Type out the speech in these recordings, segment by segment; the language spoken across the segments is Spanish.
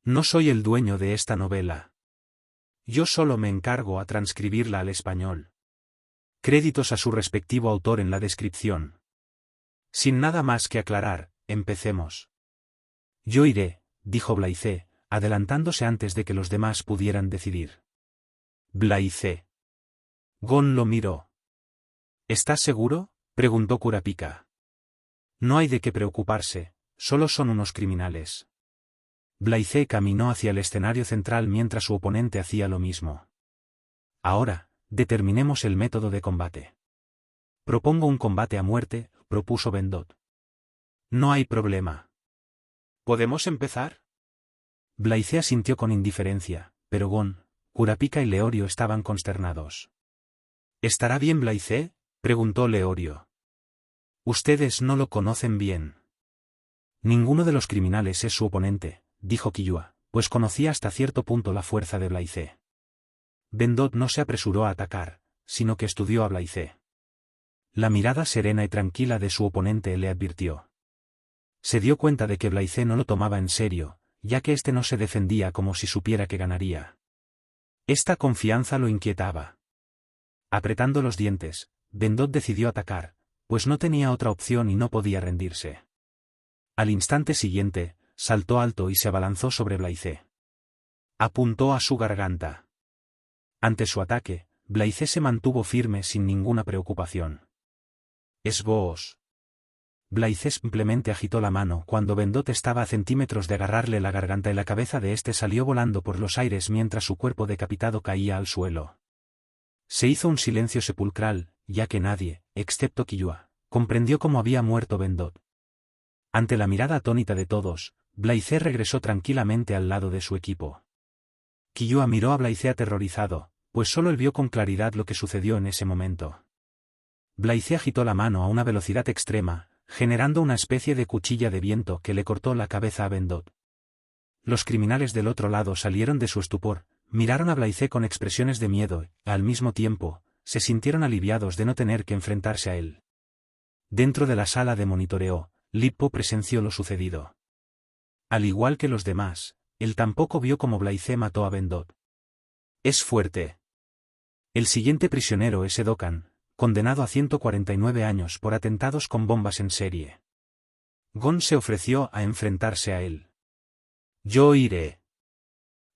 No soy el dueño de esta novela. Yo solo me encargo a transcribirla al español. Créditos a su respectivo autor en la descripción. Sin nada más que aclarar, empecemos. Yo iré, dijo Blythe, adelantándose antes de que los demás pudieran decidir. Blythe. Gon lo miró. ¿Estás seguro?, preguntó Kurapika. No hay de qué preocuparse, solo son unos criminales. Blythe caminó hacia el escenario central mientras su oponente hacía lo mismo. Ahora, determinemos el método de combate. Propongo un combate a muerte, propuso Vendôme. No hay problema. ¿Podemos empezar? Blythe asintió con indiferencia, pero Gon, Kurapika y Leorio estaban consternados. ¿Estará bien Blythe?, preguntó Leorio. Ustedes no lo conocen bien. Ninguno de los criminales es su oponente, dijo Killua, pues conocía hasta cierto punto la fuerza de Blythe. Vendôme no se apresuró a atacar, sino que estudió a Blythe. La mirada serena y tranquila de su oponente le advirtió. Se dio cuenta de que Blythe no lo tomaba en serio, ya que éste no se defendía como si supiera que ganaría. Esta confianza lo inquietaba. Apretando los dientes, Vendôme decidió atacar, pues no tenía otra opción y no podía rendirse. Al instante siguiente, saltó alto y se abalanzó sobre Blythe. Apuntó a su garganta. Ante su ataque, Blythe se mantuvo firme sin ninguna preocupación. «Esboos». Blythe simplemente agitó la mano cuando Vendôme estaba a centímetros de agarrarle la garganta y la cabeza de éste salió volando por los aires mientras su cuerpo decapitado caía al suelo. Se hizo un silencio sepulcral, ya que nadie, excepto Killua, comprendió cómo había muerto Vendôme. Ante la mirada atónita de todos, Blythe regresó tranquilamente al lado de su equipo. Killua miró a Blythe aterrorizado, pues solo él vio con claridad lo que sucedió en ese momento. Blythe agitó la mano a una velocidad extrema, generando una especie de cuchilla de viento que le cortó la cabeza a Vendôme. Los criminales del otro lado salieron de su estupor, miraron a Blythe con expresiones de miedo y, al mismo tiempo, se sintieron aliviados de no tener que enfrentarse a él. Dentro de la sala de monitoreo, Lippo presenció lo sucedido. Al igual que los demás, él tampoco vio cómo Blythe mató a Vendôme. Es fuerte. El siguiente prisionero es Edokan, condenado a 149 años por atentados con bombas en serie. Gon se ofreció a enfrentarse a él. Yo iré.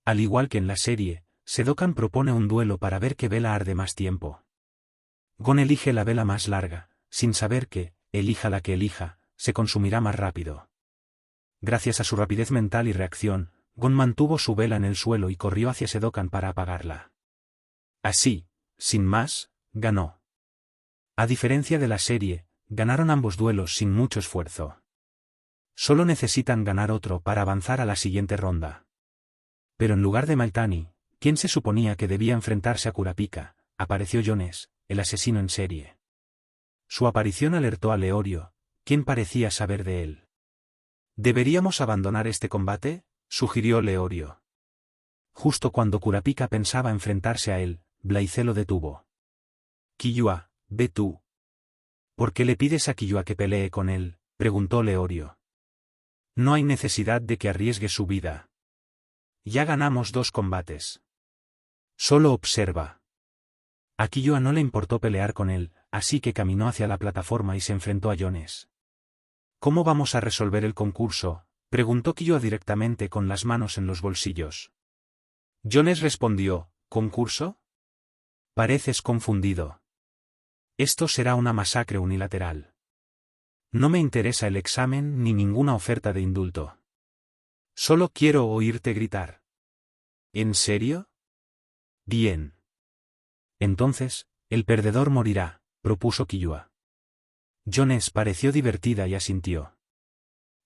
Al igual que en la serie, Sedokan propone un duelo para ver qué vela arde más tiempo. Gon elige la vela más larga, sin saber que, elija la que elija, se consumirá más rápido. Gracias a su rapidez mental y reacción, Gon mantuvo su vela en el suelo y corrió hacia Sedokan para apagarla. Así, sin más, ganó. A diferencia de la serie, ganaron ambos duelos sin mucho esfuerzo. Solo necesitan ganar otro para avanzar a la siguiente ronda. Pero en lugar de Maltani, quien se suponía que debía enfrentarse a Kurapika, apareció Jones, el asesino en serie. Su aparición alertó a Leorio, quien parecía saber de él. ¿Deberíamos abandonar este combate?, sugirió Leorio. Justo cuando Kurapika pensaba enfrentarse a él, Blythe lo detuvo. Killua, ve tú. ¿Por qué le pides a Killua que pelee con él?, preguntó Leorio. No hay necesidad de que arriesgue su vida. Ya ganamos 2 combates. Solo observa. A Killua no le importó pelear con él, así que caminó hacia la plataforma y se enfrentó a Jones. ¿Cómo vamos a resolver el concurso?, preguntó Killua directamente con las manos en los bolsillos. Jones respondió, ¿concurso? Pareces confundido. Esto será una masacre unilateral. No me interesa el examen ni ninguna oferta de indulto. Solo quiero oírte gritar. ¿En serio? Bien. Entonces, el perdedor morirá, propuso Killua. Jones pareció divertida y asintió.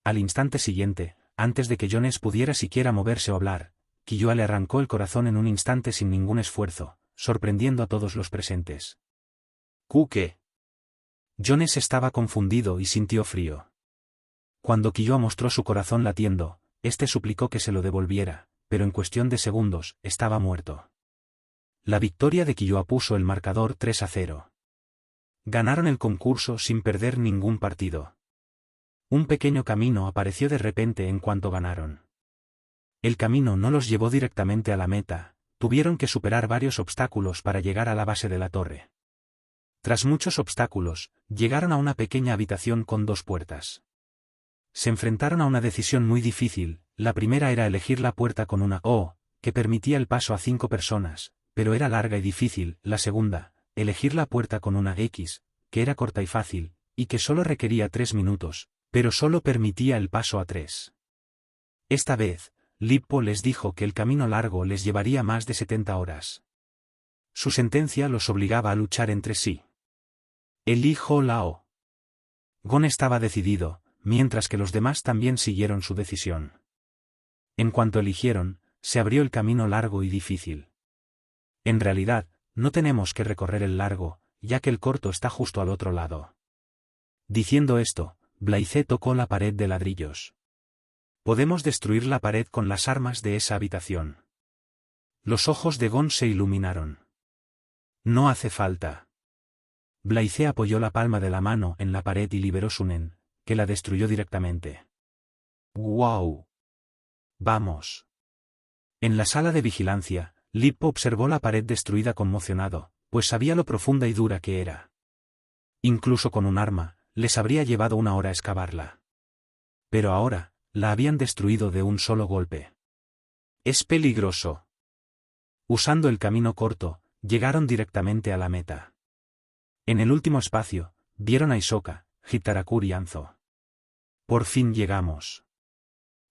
Al instante siguiente, antes de que Jones pudiera siquiera moverse o hablar, Killua le arrancó el corazón en un instante sin ningún esfuerzo, sorprendiendo a todos los presentes. ¿Qué? Jones estaba confundido y sintió frío. Cuando Killua mostró su corazón latiendo, este suplicó que se lo devolviera, pero en cuestión de segundos, estaba muerto. La victoria de Killua puso el marcador 3-0. Ganaron el concurso sin perder ningún partido. Un pequeño camino apareció de repente en cuanto ganaron. El camino no los llevó directamente a la meta, tuvieron que superar varios obstáculos para llegar a la base de la torre. Tras muchos obstáculos, llegaron a una pequeña habitación con 2 puertas. Se enfrentaron a una decisión muy difícil. La primera era elegir la puerta con una O, que permitía el paso a 5 personas, pero era larga y difícil. La segunda, elegir la puerta con una X, que era corta y fácil, y que solo requería 3 minutos, pero solo permitía el paso a 3. Esta vez, Lippo les dijo que el camino largo les llevaría más de 70 horas. Su sentencia los obligaba a luchar entre sí. Elijo la O. Gon estaba decidido, mientras que los demás también siguieron su decisión. En cuanto eligieron, se abrió el camino largo y difícil. En realidad, no tenemos que recorrer el largo, ya que el corto está justo al otro lado. Diciendo esto, Blaise tocó la pared de ladrillos. Podemos destruir la pared con las armas de esa habitación. Los ojos de Gon se iluminaron. No hace falta. Blaise apoyó la palma de la mano en la pared y liberó su nen, que la destruyó directamente. ¡Wow! Vamos. En la sala de vigilancia, Lippo observó la pared destruida conmocionado, pues sabía lo profunda y dura que era. Incluso con un arma, les habría llevado una hora excavarla. Pero ahora, la habían destruido de un solo golpe. Es peligroso. Usando el camino corto, llegaron directamente a la meta. En el último espacio, vieron a Hisoka, Hitarakuri y Anzo. Por fin llegamos.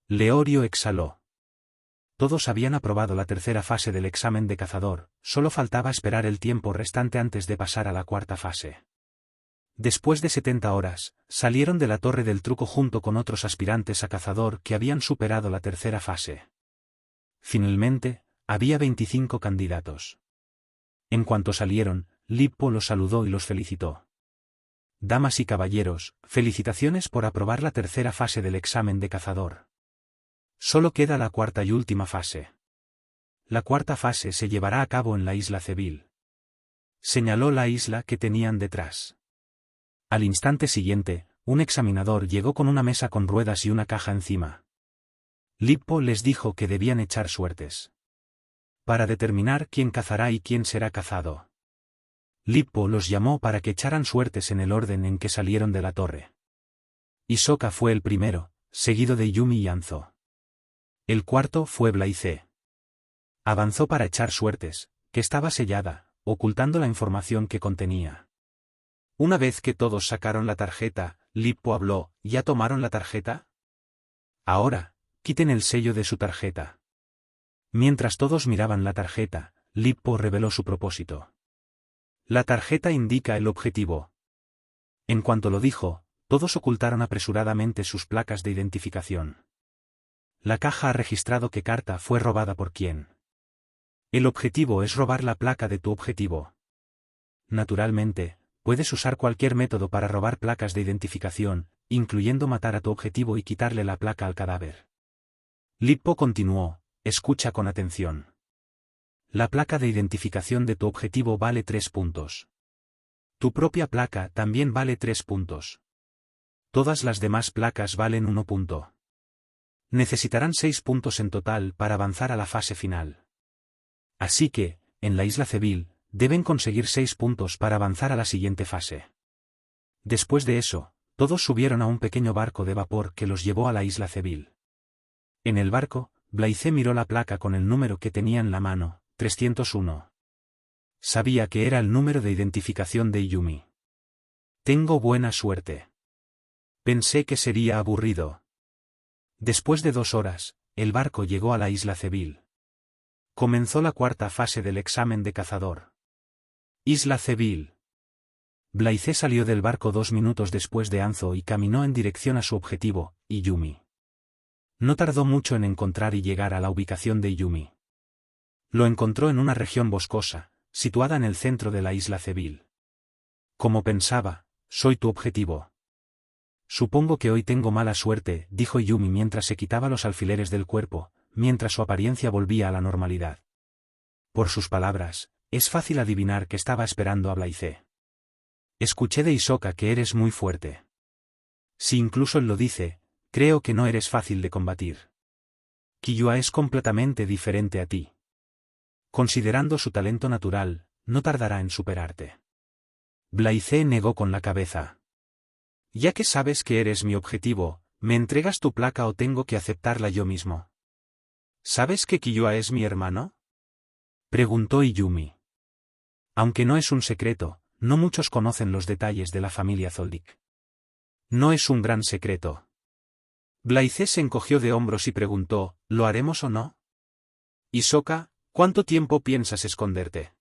Leorio exhaló. Todos habían aprobado la tercera fase del examen de cazador, solo faltaba esperar el tiempo restante antes de pasar a la cuarta fase. Después de 70 horas, salieron de la torre del truco junto con otros aspirantes a cazador que habían superado la tercera fase. Finalmente, había 25 candidatos. En cuanto salieron, Lippo los saludó y los felicitó. Damas y caballeros, felicitaciones por aprobar la tercera fase del examen de cazador. Solo queda la cuarta y última fase. La cuarta fase se llevará a cabo en la isla Cevil. Señaló la isla que tenían detrás. Al instante siguiente, un examinador llegó con una mesa con ruedas y una caja encima. Lippo les dijo que debían echar suertes. Para determinar quién cazará y quién será cazado. Lippo los llamó para que echaran suertes en el orden en que salieron de la torre. Hisoka fue el primero, seguido de Yumi y Anzo. El cuarto fue Blaise. Avanzó para echar suertes, que estaba sellada, ocultando la información que contenía. Una vez que todos sacaron la tarjeta, Lippo habló: ¿Ya tomaron la tarjeta? Ahora, quiten el sello de su tarjeta. Mientras todos miraban la tarjeta, Lippo reveló su propósito. La tarjeta indica el objetivo. En cuanto lo dijo, todos ocultaron apresuradamente sus placas de identificación. La caja ha registrado que carta fue robada por quién. El objetivo es robar la placa de tu objetivo. Naturalmente, puedes usar cualquier método para robar placas de identificación, incluyendo matar a tu objetivo y quitarle la placa al cadáver. Lippo continuó: escucha con atención. La placa de identificación de tu objetivo vale 3 puntos. Tu propia placa también vale 3 puntos. Todas las demás placas valen 1 punto. Necesitarán 6 puntos en total para avanzar a la fase final. Así que, en la isla Cevil, deben conseguir 6 puntos para avanzar a la siguiente fase. Después de eso, todos subieron a un pequeño barco de vapor que los llevó a la isla Cevil. En el barco, Blaise miró la placa con el número que tenía en la mano, 301. Sabía que era el número de identificación de Yumi. Tengo buena suerte. Pensé que sería aburrido. Después de 2 horas, el barco llegó a la isla Cevil. Comenzó la cuarta fase del examen de cazador. Isla Cevil. Blaise salió del barco 2 minutos después de Anzo y caminó en dirección a su objetivo, Yumi. No tardó mucho en encontrar y llegar a la ubicación de Yumi. Lo encontró en una región boscosa, situada en el centro de la isla Cevil. Como pensaba, soy tu objetivo. Supongo que hoy tengo mala suerte, dijo Yumi mientras se quitaba los alfileres del cuerpo, mientras su apariencia volvía a la normalidad. Por sus palabras, es fácil adivinar que estaba esperando a Blaise. Escuché de Hisoka que eres muy fuerte. Si incluso él lo dice, creo que no eres fácil de combatir. Killua es completamente diferente a ti. Considerando su talento natural, no tardará en superarte. Blaize negó con la cabeza. Ya que sabes que eres mi objetivo, ¿me entregas tu placa o tengo que aceptarla yo mismo? ¿Sabes que Killua es mi hermano? Preguntó Iyumi. Aunque no es un secreto, no muchos conocen los detalles de la familia Zoldyck. No es un gran secreto. Blaize se encogió de hombros y preguntó, ¿lo haremos o no? Hisoka, ¿cuánto tiempo piensas esconderte?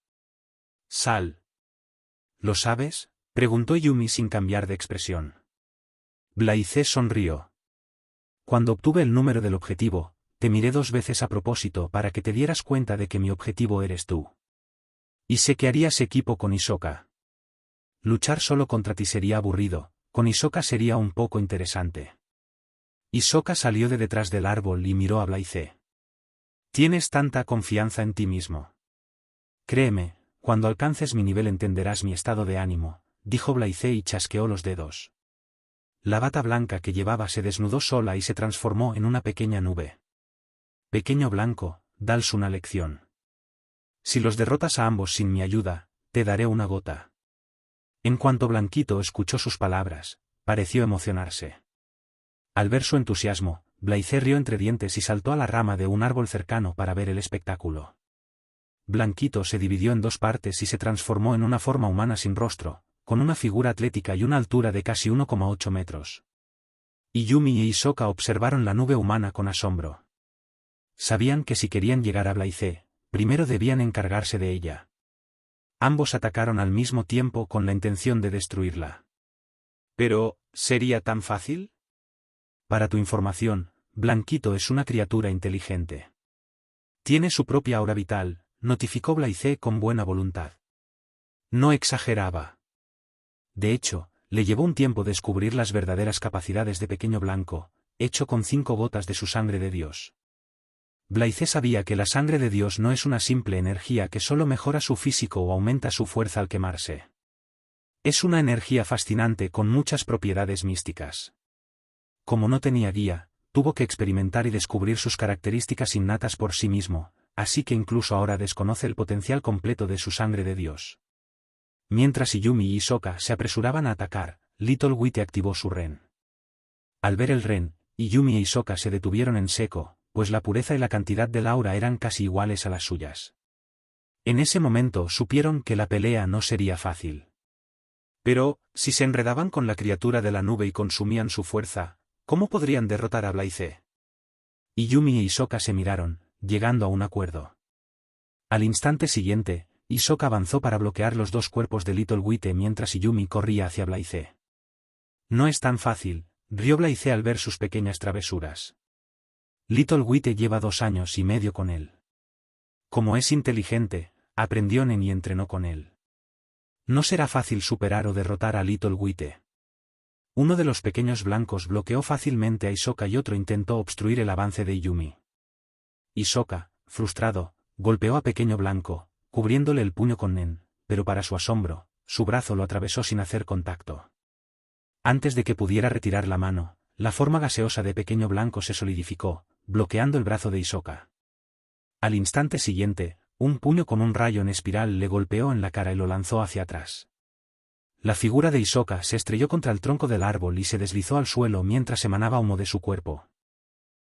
Sal. ¿Lo sabes? Preguntó Yumi sin cambiar de expresión. Blaize sonrió. Cuando obtuve el número del objetivo, te miré 2 veces a propósito para que te dieras cuenta de que mi objetivo eres tú. Y sé que harías equipo con Hisoka. Luchar solo contra ti sería aburrido, con Hisoka sería un poco interesante. Hisoka salió de detrás del árbol y miró a Blaize. Tienes tanta confianza en ti mismo. Créeme, cuando alcances mi nivel entenderás mi estado de ánimo, dijo Blaize y chasqueó los dedos. La bata blanca que llevaba se desnudó sola y se transformó en una pequeña nube. Pequeño blanco, dales una lección. Si los derrotas a ambos sin mi ayuda, te daré una gota. En cuanto Blanquito escuchó sus palabras, pareció emocionarse. Al ver su entusiasmo, Blaize rió entre dientes y saltó a la rama de un árbol cercano para ver el espectáculo. Blanquito se dividió en 2 partes y se transformó en una forma humana sin rostro, con una figura atlética y una altura de casi 1,8 metros. Iyumi y Hisoka observaron la nube humana con asombro. Sabían que si querían llegar a Blaize, primero debían encargarse de ella. Ambos atacaron al mismo tiempo con la intención de destruirla. ¿Pero, sería tan fácil? Para tu información, Blanquito es una criatura inteligente. Tiene su propia aura vital, notificó Blaize con buena voluntad. No exageraba. De hecho, le llevó un tiempo descubrir las verdaderas capacidades de Pequeño Blanco, hecho con 5 gotas de su sangre de Dios. Blaize sabía que la sangre de Dios no es una simple energía que solo mejora su físico o aumenta su fuerza al quemarse. Es una energía fascinante con muchas propiedades místicas. Como no tenía guía, tuvo que experimentar y descubrir sus características innatas por sí mismo, así que incluso ahora desconoce el potencial completo de su sangre de Dios. Mientras Iyumi y Hisoka se apresuraban a atacar, Little Wite activó su ren. Al ver el ren, Iyumi e Hisoka se detuvieron en seco, pues la pureza y la cantidad del aura eran casi iguales a las suyas. En ese momento supieron que la pelea no sería fácil. Pero, si se enredaban con la criatura de la nube y consumían su fuerza, ¿cómo podrían derrotar a Blaize? Iyumi e Hisoka se miraron, llegando a un acuerdo. Al instante siguiente, Hisoka avanzó para bloquear los 2 cuerpos de Little Wite mientras Iyumi corría hacia Blaize. No es tan fácil, rió Blaize al ver sus pequeñas travesuras. Little Wite lleva 2 años y medio con él. Como es inteligente, aprendió Nen y entrenó con él. No será fácil superar o derrotar a Little Wite. Uno de los pequeños blancos bloqueó fácilmente a Hisoka y otro intentó obstruir el avance de Iyumi. Hisoka, frustrado, golpeó a Pequeño Blanco, cubriéndole el puño con Nen, pero para su asombro, su brazo lo atravesó sin hacer contacto. Antes de que pudiera retirar la mano, la forma gaseosa de Pequeño Blanco se solidificó, bloqueando el brazo de Hisoka. Al instante siguiente, un puño con un rayo en espiral le golpeó en la cara y lo lanzó hacia atrás. La figura de Hisoka se estrelló contra el tronco del árbol y se deslizó al suelo mientras emanaba humo de su cuerpo.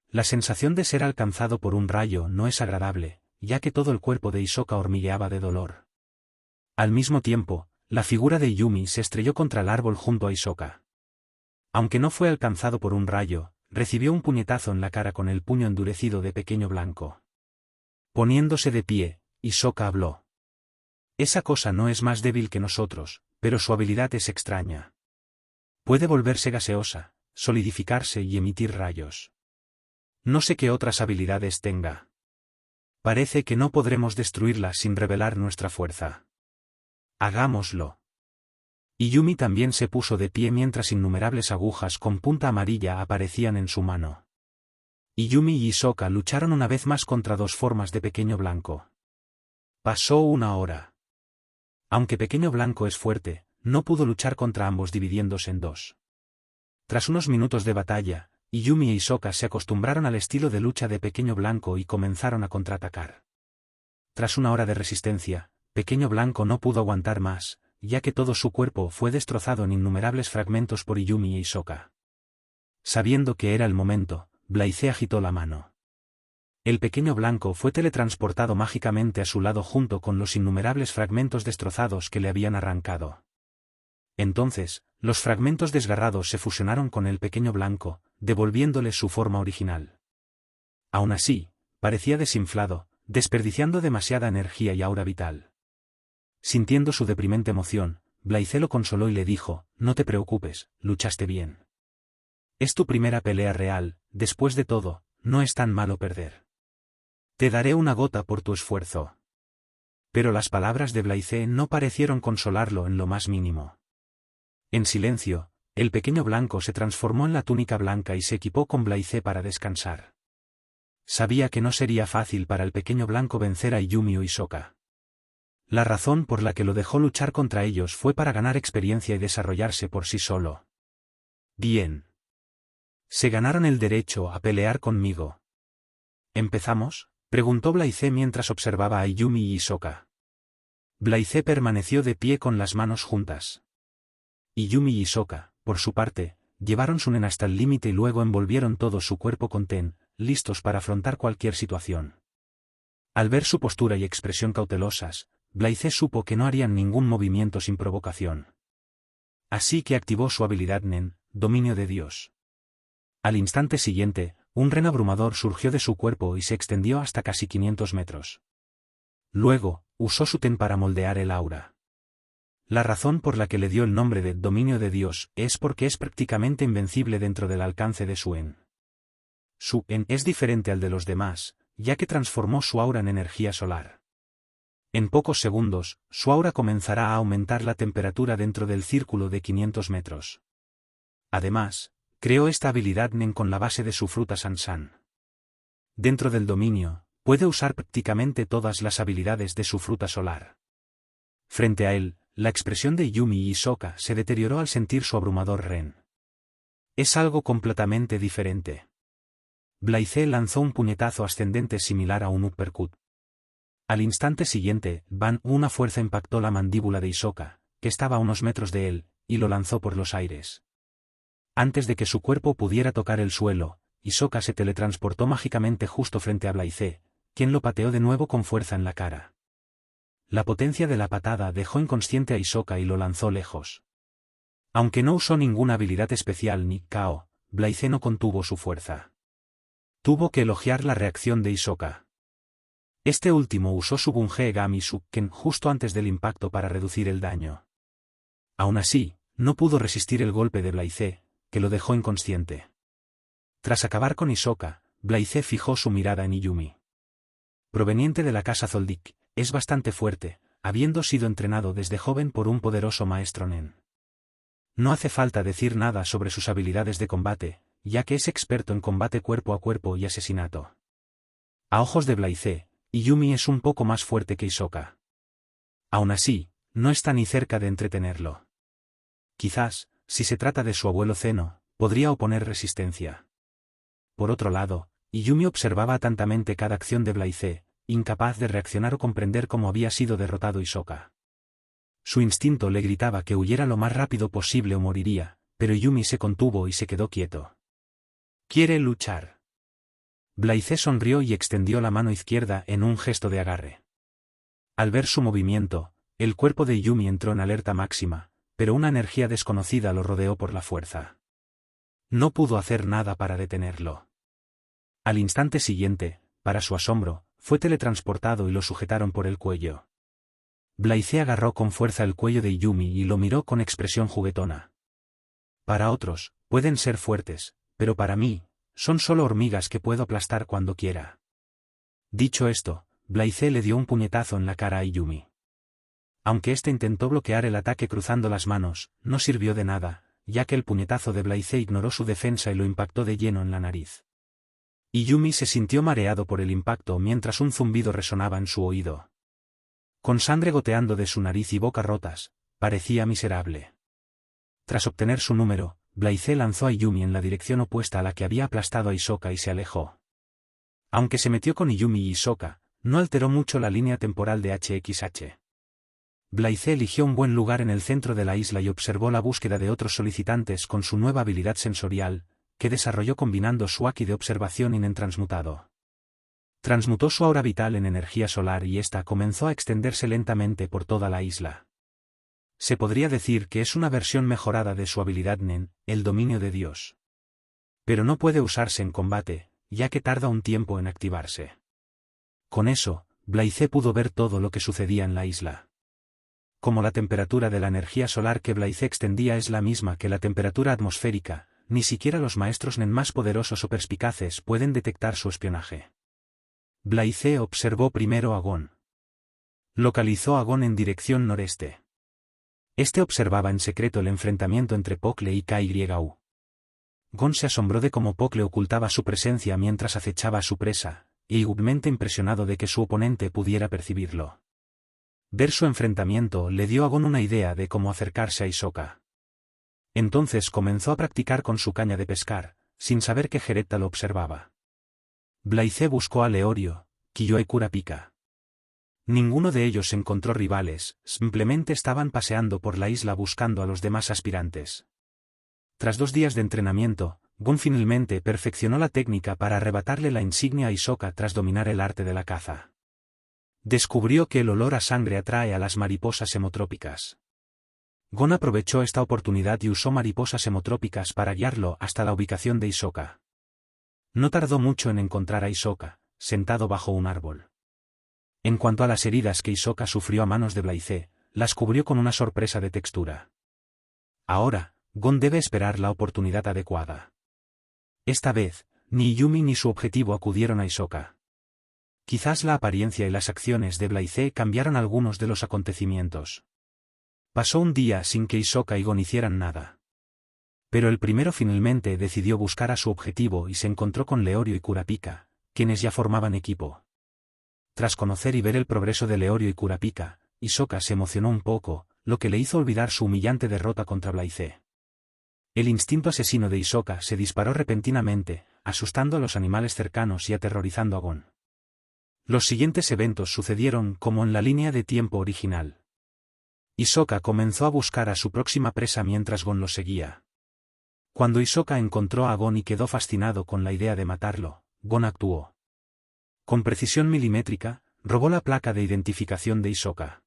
La sensación de ser alcanzado por un rayo no es agradable, ya que todo el cuerpo de Hisoka hormigueaba de dolor. Al mismo tiempo, la figura de Iyumi se estrelló contra el árbol junto a Hisoka. Aunque no fue alcanzado por un rayo, recibió un puñetazo en la cara con el puño endurecido de Pequeño Blanco. Poniéndose de pie, Hisoka habló. Esa cosa no es más débil que nosotros, pero su habilidad es extraña. Puede volverse gaseosa, solidificarse y emitir rayos. No sé qué otras habilidades tenga. Parece que no podremos destruirla sin revelar nuestra fuerza. Hagámoslo. Iyumi también se puso de pie mientras innumerables agujas con punta amarilla aparecían en su mano. Iyumi y Hisoka lucharon una vez más contra 2 formas de Pequeño Blanco. Pasó 1 hora. Aunque Pequeño Blanco es fuerte, no pudo luchar contra ambos dividiéndose en 2. Tras unos minutos de batalla, Izumi e Hisoka se acostumbraron al estilo de lucha de Pequeño Blanco y comenzaron a contraatacar. Tras una hora de resistencia, Pequeño Blanco no pudo aguantar más, ya que todo su cuerpo fue destrozado en innumerables fragmentos por Izumi e Hisoka. Sabiendo que era el momento, Blaze agitó la mano. El Pequeño Blanco fue teletransportado mágicamente a su lado junto con los innumerables fragmentos destrozados que le habían arrancado. Entonces, los fragmentos desgarrados se fusionaron con el Pequeño Blanco, devolviéndole su forma original. Aún así, parecía desinflado, desperdiciando demasiada energía y aura vital. Sintiendo su deprimente emoción, Blaze lo consoló y le dijo: «No te preocupes, luchaste bien. Es tu primera pelea real, después de todo, no es tan malo perder. Te daré una gota por tu esfuerzo». Pero las palabras de Blaze no parecieron consolarlo en lo más mínimo. En silencio, el Pequeño Blanco se transformó en la túnica blanca y se equipó con Blaze para descansar. Sabía que no sería fácil para el Pequeño Blanco vencer a Izumi o Hisoka. La razón por la que lo dejó luchar contra ellos fue para ganar experiencia y desarrollarse por sí solo. Bien. Se ganaron el derecho a pelear conmigo. ¿Empezamos?, preguntó Blaze mientras observaba a Izumi y Hisoka. Blaze permaneció de pie con las manos juntas. Izumi y Hisoka, por su parte, llevaron su nen hasta el límite y luego envolvieron todo su cuerpo con ten, listos para afrontar cualquier situación. Al ver su postura y expresión cautelosas, Blaze supo que no harían ningún movimiento sin provocación. Así que activó su habilidad Nen, Dominio de Dios. Al instante siguiente, un ren abrumador surgió de su cuerpo y se extendió hasta casi 500 metros. Luego, usó su ten para moldear el aura. La razón por la que le dio el nombre de Dominio de Dios es porque es prácticamente invencible dentro del alcance de su en. Su en es diferente al de los demás, ya que transformó su aura en energía solar. En pocos segundos, su aura comenzará a aumentar la temperatura dentro del círculo de 500 metros. Además, creó esta habilidad Nen con la base de su fruta Sansan. Dentro del dominio, puede usar prácticamente todas las habilidades de su fruta solar. Frente a él, la expresión de Izumi y Hisoka se deterioró al sentir su abrumador ren. Es algo completamente diferente. Blaze lanzó un puñetazo ascendente similar a un uppercut. Al instante siguiente, una fuerza impactó la mandíbula de Hisoka, que estaba a unos metros de él, y lo lanzó por los aires. Antes de que su cuerpo pudiera tocar el suelo, Hisoka se teletransportó mágicamente justo frente a Blaze, quien lo pateó de nuevo con fuerza en la cara. La potencia de la patada dejó inconsciente a Hisoka y lo lanzó lejos. Aunque no usó ninguna habilidad especial ni KO, Blaze no contuvo su fuerza. Tuvo que elogiar la reacción de Hisoka. Este último usó su Bunge Gami Sukken justo antes del impacto para reducir el daño. Aún así, no pudo resistir el golpe de Blaze, que lo dejó inconsciente. Tras acabar con Hisoka, Blaze fijó su mirada en Izumi. Proveniente de la casa Zoldyck, es bastante fuerte, habiendo sido entrenado desde joven por un poderoso maestro Nen. No hace falta decir nada sobre sus habilidades de combate, ya que es experto en combate cuerpo a cuerpo y asesinato. A ojos de Blaze, Izumi es un poco más fuerte que Hisoka. Aún así, no está ni cerca de entretenerlo. Quizás, si se trata de su abuelo Zeno, podría oponer resistencia. Por otro lado, Izumi observaba atentamente cada acción de Blaze, incapaz de reaccionar o comprender cómo había sido derrotado Hisoka. Su instinto le gritaba que huyera lo más rápido posible o moriría, pero Izumi se contuvo y se quedó quieto. ¿Quiere luchar? Blaze sonrió y extendió la mano izquierda en un gesto de agarre. Al ver su movimiento, el cuerpo de Izumi entró en alerta máxima, pero una energía desconocida lo rodeó por la fuerza. No pudo hacer nada para detenerlo. Al instante siguiente, para su asombro, fue teletransportado y lo sujetaron por el cuello. Blaze agarró con fuerza el cuello de Izumi y lo miró con expresión juguetona. Para otros, pueden ser fuertes, pero para mí, son solo hormigas que puedo aplastar cuando quiera. Dicho esto, Blaze le dio un puñetazo en la cara a Izumi. Aunque éste intentó bloquear el ataque cruzando las manos, no sirvió de nada, ya que el puñetazo de Blaze ignoró su defensa y lo impactó de lleno en la nariz. Izumi se sintió mareado por el impacto mientras un zumbido resonaba en su oído. Con sangre goteando de su nariz y boca rotas, parecía miserable. Tras obtener su número, Blaise lanzó a Iyumi en la dirección opuesta a la que había aplastado a Hisoka y se alejó. Aunque se metió con Iyumi y Hisoka, no alteró mucho la línea temporal de HXH. Blaise eligió un buen lugar en el centro de la isla y observó la búsqueda de otros solicitantes con su nueva habilidad sensorial, que desarrolló combinando su Haki de observación y en transmutado. Transmutó su aura vital en energía solar y ésta comenzó a extenderse lentamente por toda la isla. Se podría decir que es una versión mejorada de su habilidad Nen, el dominio de Dios. Pero no puede usarse en combate, ya que tarda un tiempo en activarse. Con eso, Blaise pudo ver todo lo que sucedía en la isla. Como la temperatura de la energía solar que Blaise extendía es la misma que la temperatura atmosférica, ni siquiera los maestros Nen más poderosos o perspicaces pueden detectar su espionaje. Blaise observó primero a Gon. Localizó a Gon en dirección noreste. Este observaba en secreto el enfrentamiento entre Pokle y Kyu. Gon se asombró de cómo Pokle ocultaba su presencia mientras acechaba a su presa, y igualmente impresionado de que su oponente pudiera percibirlo. Ver su enfrentamiento le dio a Gon una idea de cómo acercarse a Hisoka. Entonces comenzó a practicar con su caña de pescar, sin saber que Jeretta lo observaba. Blaise buscó a Leorio, Killua y Kurapika. Ninguno de ellos encontró rivales, simplemente estaban paseando por la isla buscando a los demás aspirantes. Tras 2 días de entrenamiento, Gon finalmente perfeccionó la técnica para arrebatarle la insignia a Hisoka tras dominar el arte de la caza. Descubrió que el olor a sangre atrae a las mariposas hemotrópicas. Gon aprovechó esta oportunidad y usó mariposas hemotrópicas para guiarlo hasta la ubicación de Hisoka. No tardó mucho en encontrar a Hisoka, sentado bajo un árbol. En cuanto a las heridas que Hisoka sufrió a manos de Blaise, las cubrió con una sorpresa de textura. Ahora, Gon debe esperar la oportunidad adecuada. Esta vez, ni Yumi ni su objetivo acudieron a Hisoka. Quizás la apariencia y las acciones de Blaise cambiaron algunos de los acontecimientos. Pasó un día sin que Hisoka y Gon hicieran nada. Pero el primero finalmente decidió buscar a su objetivo y se encontró con Leorio y Kurapika, quienes ya formaban equipo. Tras conocer y ver el progreso de Leorio y Kurapika, Hisoka se emocionó un poco, lo que le hizo olvidar su humillante derrota contra Blaise. El instinto asesino de Hisoka se disparó repentinamente, asustando a los animales cercanos y aterrorizando a Gon. Los siguientes eventos sucedieron como en la línea de tiempo original. Hisoka comenzó a buscar a su próxima presa mientras Gon lo seguía. Cuando Hisoka encontró a Gon y quedó fascinado con la idea de matarlo, Gon actuó. Con precisión milimétrica, robó la placa de identificación de Hisoka.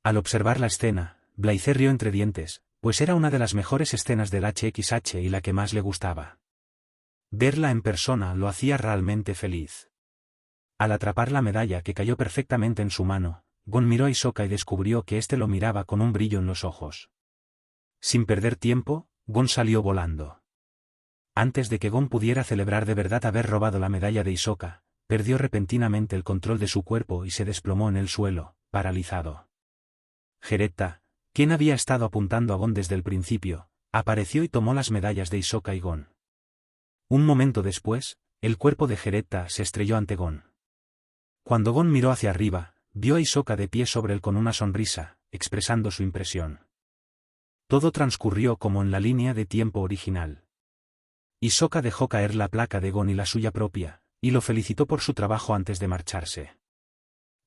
Al observar la escena, Blaise rió entre dientes, pues era una de las mejores escenas del HXH y la que más le gustaba. Verla en persona lo hacía realmente feliz. Al atrapar la medalla que cayó perfectamente en su mano, Gon miró a Hisoka y descubrió que éste lo miraba con un brillo en los ojos. Sin perder tiempo, Gon salió volando. Antes de que Gon pudiera celebrar de verdad haber robado la medalla de Hisoka, perdió repentinamente el control de su cuerpo y se desplomó en el suelo, paralizado. Jeretta, quien había estado apuntando a Gon desde el principio, apareció y tomó las medallas de Hisoka y Gon. Un momento después, el cuerpo de Jeretta se estrelló ante Gon. Cuando Gon miró hacia arriba, vio a Hisoka de pie sobre él con una sonrisa, expresando su impresión. Todo transcurrió como en la línea de tiempo original. Hisoka dejó caer la placa de Gon y la suya propia, y lo felicitó por su trabajo antes de marcharse.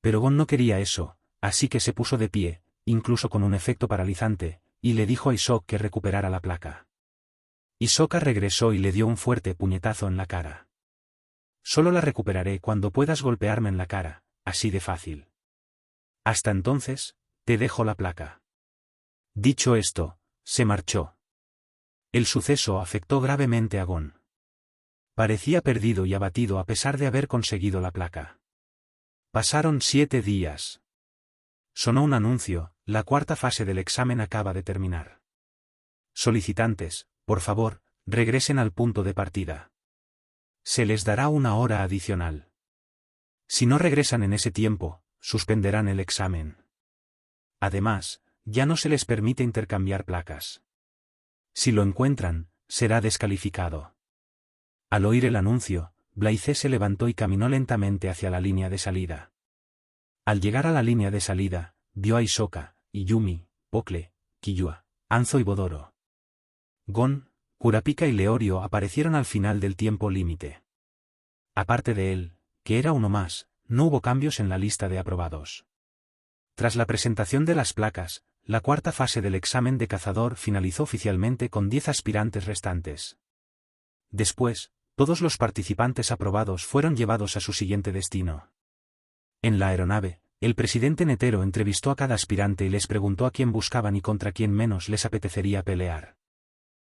Pero Gon no quería eso, así que se puso de pie, incluso con un efecto paralizante, y le dijo a Hisoka que recuperara la placa. Hisoka regresó y le dio un fuerte puñetazo en la cara. Solo la recuperaré cuando puedas golpearme en la cara, así de fácil. Hasta entonces, te dejo la placa. Dicho esto, se marchó. El suceso afectó gravemente a Gon. Parecía perdido y abatido a pesar de haber conseguido la placa. Pasaron 7 días. Sonó un anuncio, la 4ª fase del examen acaba de terminar. Solicitantes, por favor, regresen al punto de partida. Se les dará 1 hora adicional. Si no regresan en ese tiempo, suspenderán el examen. Además, ya no se les permite intercambiar placas. Si lo encuentran, será descalificado. Al oír el anuncio, Blaise se levantó y caminó lentamente hacia la línea de salida. Al llegar a la línea de salida, vio a Hisoka, Iyumi, Pokle, Killua, Anzo y Bodoro. Gon, Kurapika y Leorio aparecieron al final del tiempo límite. Aparte de él, que era uno más, no hubo cambios en la lista de aprobados. Tras la presentación de las placas, la cuarta fase del examen de cazador finalizó oficialmente con 10 aspirantes restantes. Después, todos los participantes aprobados fueron llevados a su siguiente destino. En la aeronave, el presidente Netero entrevistó a cada aspirante y les preguntó a quién buscaban y contra quién menos les apetecería pelear.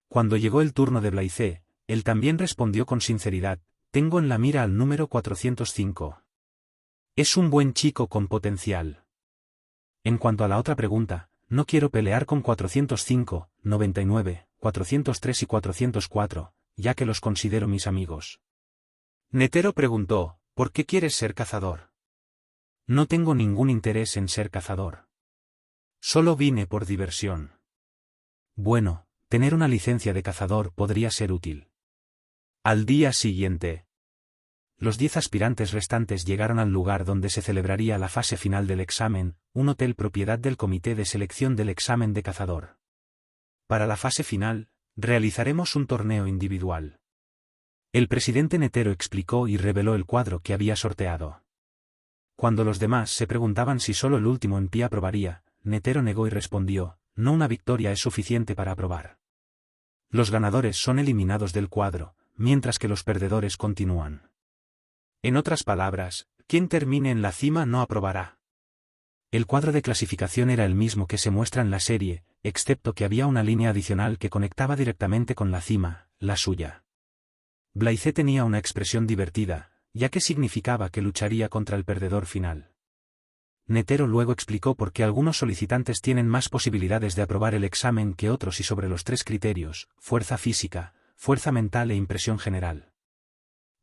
Cuando llegó el turno de Blaise, él también respondió con sinceridad: tengo en la mira al número 405. Es un buen chico con potencial. En cuanto a la otra pregunta, no quiero pelear con 405, 99, 403 y 404, ya que los considero mis amigos. Netero preguntó: ¿por qué quieres ser cazador? No tengo ningún interés en ser cazador. Solo vine por diversión. Bueno, tener una licencia de cazador podría ser útil. Al día siguiente, los 10 aspirantes restantes llegaron al lugar donde se celebraría la fase final del examen, un hotel propiedad del comité de selección del examen de cazador. Para la fase final, realizaremos un torneo individual. El presidente Netero explicó y reveló el cuadro que había sorteado. Cuando los demás se preguntaban si solo el último en pie aprobaría, Netero negó y respondió: no, una victoria es suficiente para aprobar. Los ganadores son eliminados del cuadro, mientras que los perdedores continúan. En otras palabras, quien termine en la cima no aprobará. El cuadro de clasificación era el mismo que se muestra en la serie, excepto que había una línea adicional que conectaba directamente con la cima, la suya. Blaise tenía una expresión divertida, ya que significaba que lucharía contra el perdedor final. Netero luego explicó por qué algunos solicitantes tienen más posibilidades de aprobar el examen que otros y sobre los 3 criterios: fuerza física, fuerza mental e impresión general.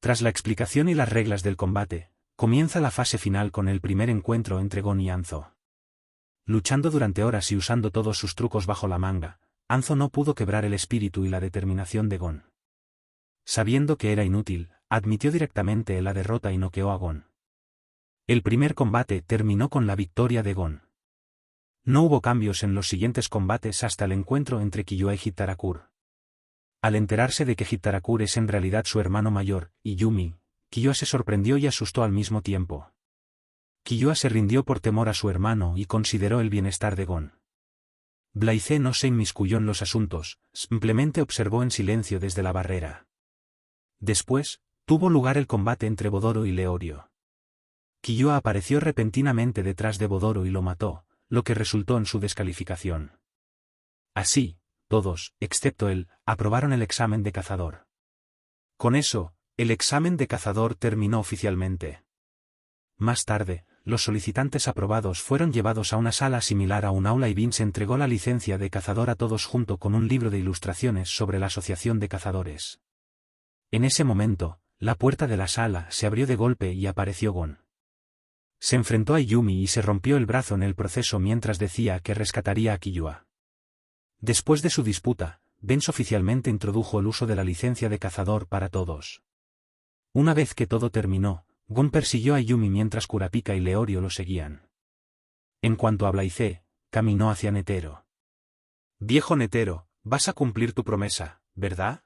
Tras la explicación y las reglas del combate, comienza la fase final con el primer encuentro entre Gon y Hanzo. Luchando durante horas y usando todos sus trucos bajo la manga, Hanzo no pudo quebrar el espíritu y la determinación de Gon. Sabiendo que era inútil, admitió directamente la derrota y noqueó a Gon. El primer combate terminó con la victoria de Gon. No hubo cambios en los siguientes combates hasta el encuentro entre Killua y Hitarakur. Al enterarse de que Hitarakur es en realidad su hermano mayor, y Yumi, Killua se sorprendió y asustó al mismo tiempo. Killua se rindió por temor a su hermano y consideró el bienestar de Gon. Blaise no se inmiscuyó en los asuntos, simplemente observó en silencio desde la barrera. Después, tuvo lugar el combate entre Bodoro y Leorio. Killua apareció repentinamente detrás de Bodoro y lo mató, lo que resultó en su descalificación. Así, todos, excepto él, aprobaron el examen de cazador. Con eso, el examen de cazador terminó oficialmente. Más tarde, los solicitantes aprobados fueron llevados a una sala similar a un aula y Vince entregó la licencia de cazador a todos junto con un libro de ilustraciones sobre la asociación de cazadores. En ese momento, la puerta de la sala se abrió de golpe y apareció Gon. Se enfrentó a Yumi y se rompió el brazo en el proceso mientras decía que rescataría a Killua. Después de su disputa, Vince oficialmente introdujo el uso de la licencia de cazador para todos. Una vez que todo terminó, Gon persiguió a Yumi mientras Kurapika y Leorio lo seguían. En cuanto a Blaise, caminó hacia Netero. «Viejo Netero, vas a cumplir tu promesa, ¿verdad?»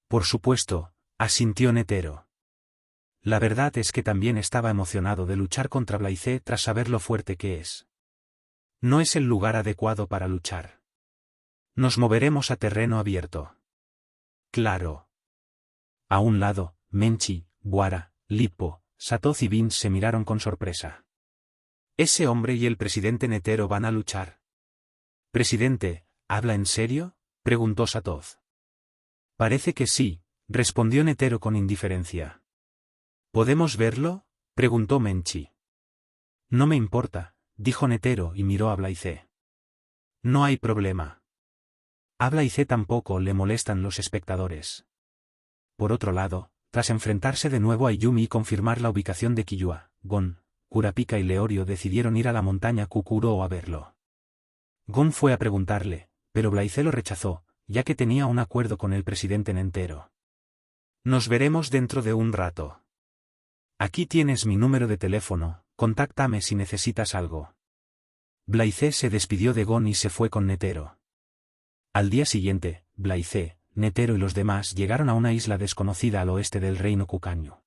«Por supuesto», asintió Netero. La verdad es que también estaba emocionado de luchar contra Blaise tras saber lo fuerte que es. No es el lugar adecuado para luchar. Nos moveremos a terreno abierto. Claro. A un lado, Menchi, Buara, Lippo, Satoz y Vince se miraron con sorpresa. ¿Ese hombre y el presidente Netero van a luchar? «Presidente, ¿habla en serio?», preguntó Satoz. «Parece que sí», respondió Netero con indiferencia. «¿Podemos verlo?», preguntó Menchi. «No me importa», dijo Netero y miró a Blaise. «No hay problema. A Blaise tampoco le molestan los espectadores». Por otro lado, tras enfrentarse de nuevo a Yumi y confirmar la ubicación de Killua, Gon, Kurapika y Leorio decidieron ir a la montaña Kukuro a verlo. Gon fue a preguntarle, pero Blaise lo rechazó, ya que tenía un acuerdo con el presidente Netero. «Nos veremos dentro de un rato. Aquí tienes mi número de teléfono, contáctame si necesitas algo». Blaise se despidió de Gon y se fue con Netero. Al día siguiente, Blaise, Netero y los demás llegaron a una isla desconocida al oeste del reino cucaño.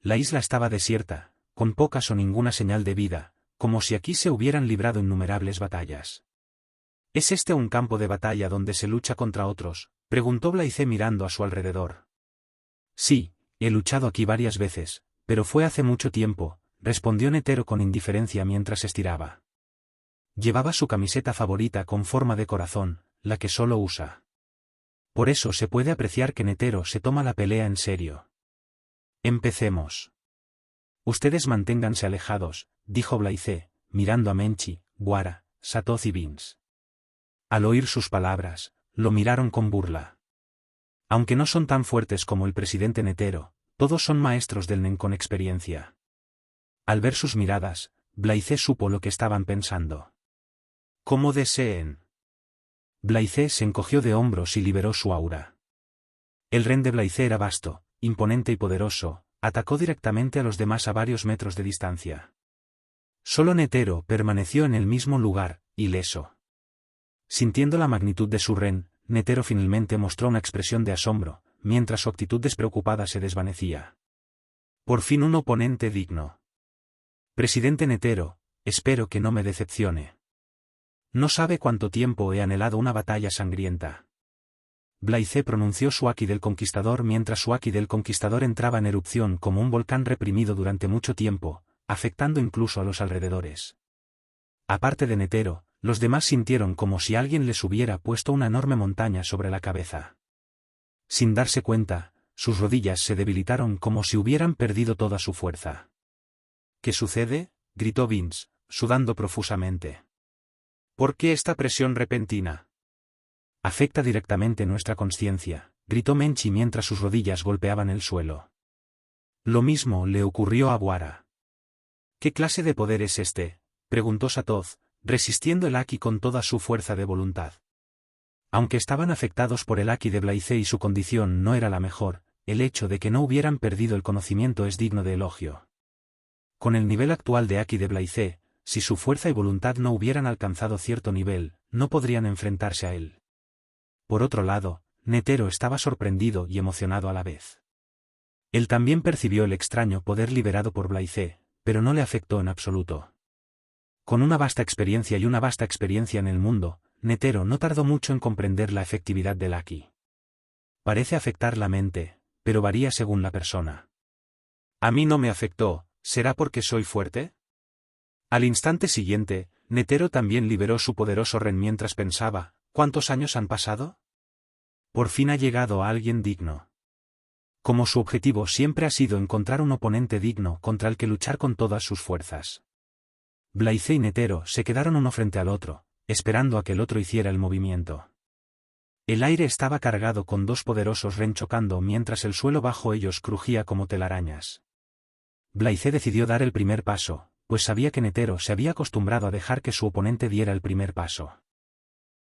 La isla estaba desierta, con pocas o ninguna señal de vida, como si aquí se hubieran librado innumerables batallas. ¿Es este un campo de batalla donde se lucha contra otros?, preguntó Blaise mirando a su alrededor. Sí, he luchado aquí varias veces, pero fue hace mucho tiempo, respondió Netero con indiferencia mientras estiraba. Llevaba su camiseta favorita con forma de corazón, la que solo usa. Por eso se puede apreciar que Netero se toma la pelea en serio. Empecemos. Ustedes manténganse alejados, dijo Blaise, mirando a Menchi, Guara, Satoz y Vince. Al oír sus palabras, lo miraron con burla. Aunque no son tan fuertes como el presidente Netero, todos son maestros del Nen con experiencia. Al ver sus miradas, Blaise supo lo que estaban pensando. «Como deseen». Blaise se encogió de hombros y liberó su aura. El ren de Blaise era vasto, imponente y poderoso, atacó directamente a los demás a varios metros de distancia. Solo Netero permaneció en el mismo lugar, ileso. Sintiendo la magnitud de su ren, Netero finalmente mostró una expresión de asombro, mientras su actitud despreocupada se desvanecía. Por fin un oponente digno. Presidente Netero, espero que no me decepcione. No sabe cuánto tiempo he anhelado una batalla sangrienta. Blaise pronunció su Haki del Conquistador mientras su Haki del Conquistador entraba en erupción como un volcán reprimido durante mucho tiempo, afectando incluso a los alrededores. Aparte de Netero, los demás sintieron como si alguien les hubiera puesto una enorme montaña sobre la cabeza. Sin darse cuenta, sus rodillas se debilitaron como si hubieran perdido toda su fuerza. ¿Qué sucede?, gritó Vince, sudando profusamente. ¿Por qué esta presión repentina? Afecta directamente nuestra conciencia, gritó Menchi mientras sus rodillas golpeaban el suelo. Lo mismo le ocurrió a Guara. ¿Qué clase de poder es este?, preguntó Satoz, resistiendo el Haki con toda su fuerza de voluntad. Aunque estaban afectados por el Haki de Blaise y su condición no era la mejor, el hecho de que no hubieran perdido el conocimiento es digno de elogio. Con el nivel actual de Haki de Blaise, si su fuerza y voluntad no hubieran alcanzado cierto nivel, no podrían enfrentarse a él. Por otro lado, Netero estaba sorprendido y emocionado a la vez. Él también percibió el extraño poder liberado por Blaise, pero no le afectó en absoluto. Con una vasta experiencia en el mundo, Netero no tardó mucho en comprender la efectividad del Haki. Parece afectar la mente, pero varía según la persona. A mí no me afectó, ¿será porque soy fuerte? Al instante siguiente, Netero también liberó su poderoso ren mientras pensaba, ¿cuántos años han pasado? Por fin ha llegado a alguien digno. Como su objetivo siempre ha sido encontrar un oponente digno contra el que luchar con todas sus fuerzas. Blaise y Netero se quedaron uno frente al otro, esperando a que el otro hiciera el movimiento. El aire estaba cargado con dos poderosos ren chocando mientras el suelo bajo ellos crujía como telarañas. Blaise decidió dar el primer paso, pues sabía que Netero se había acostumbrado a dejar que su oponente diera el primer paso.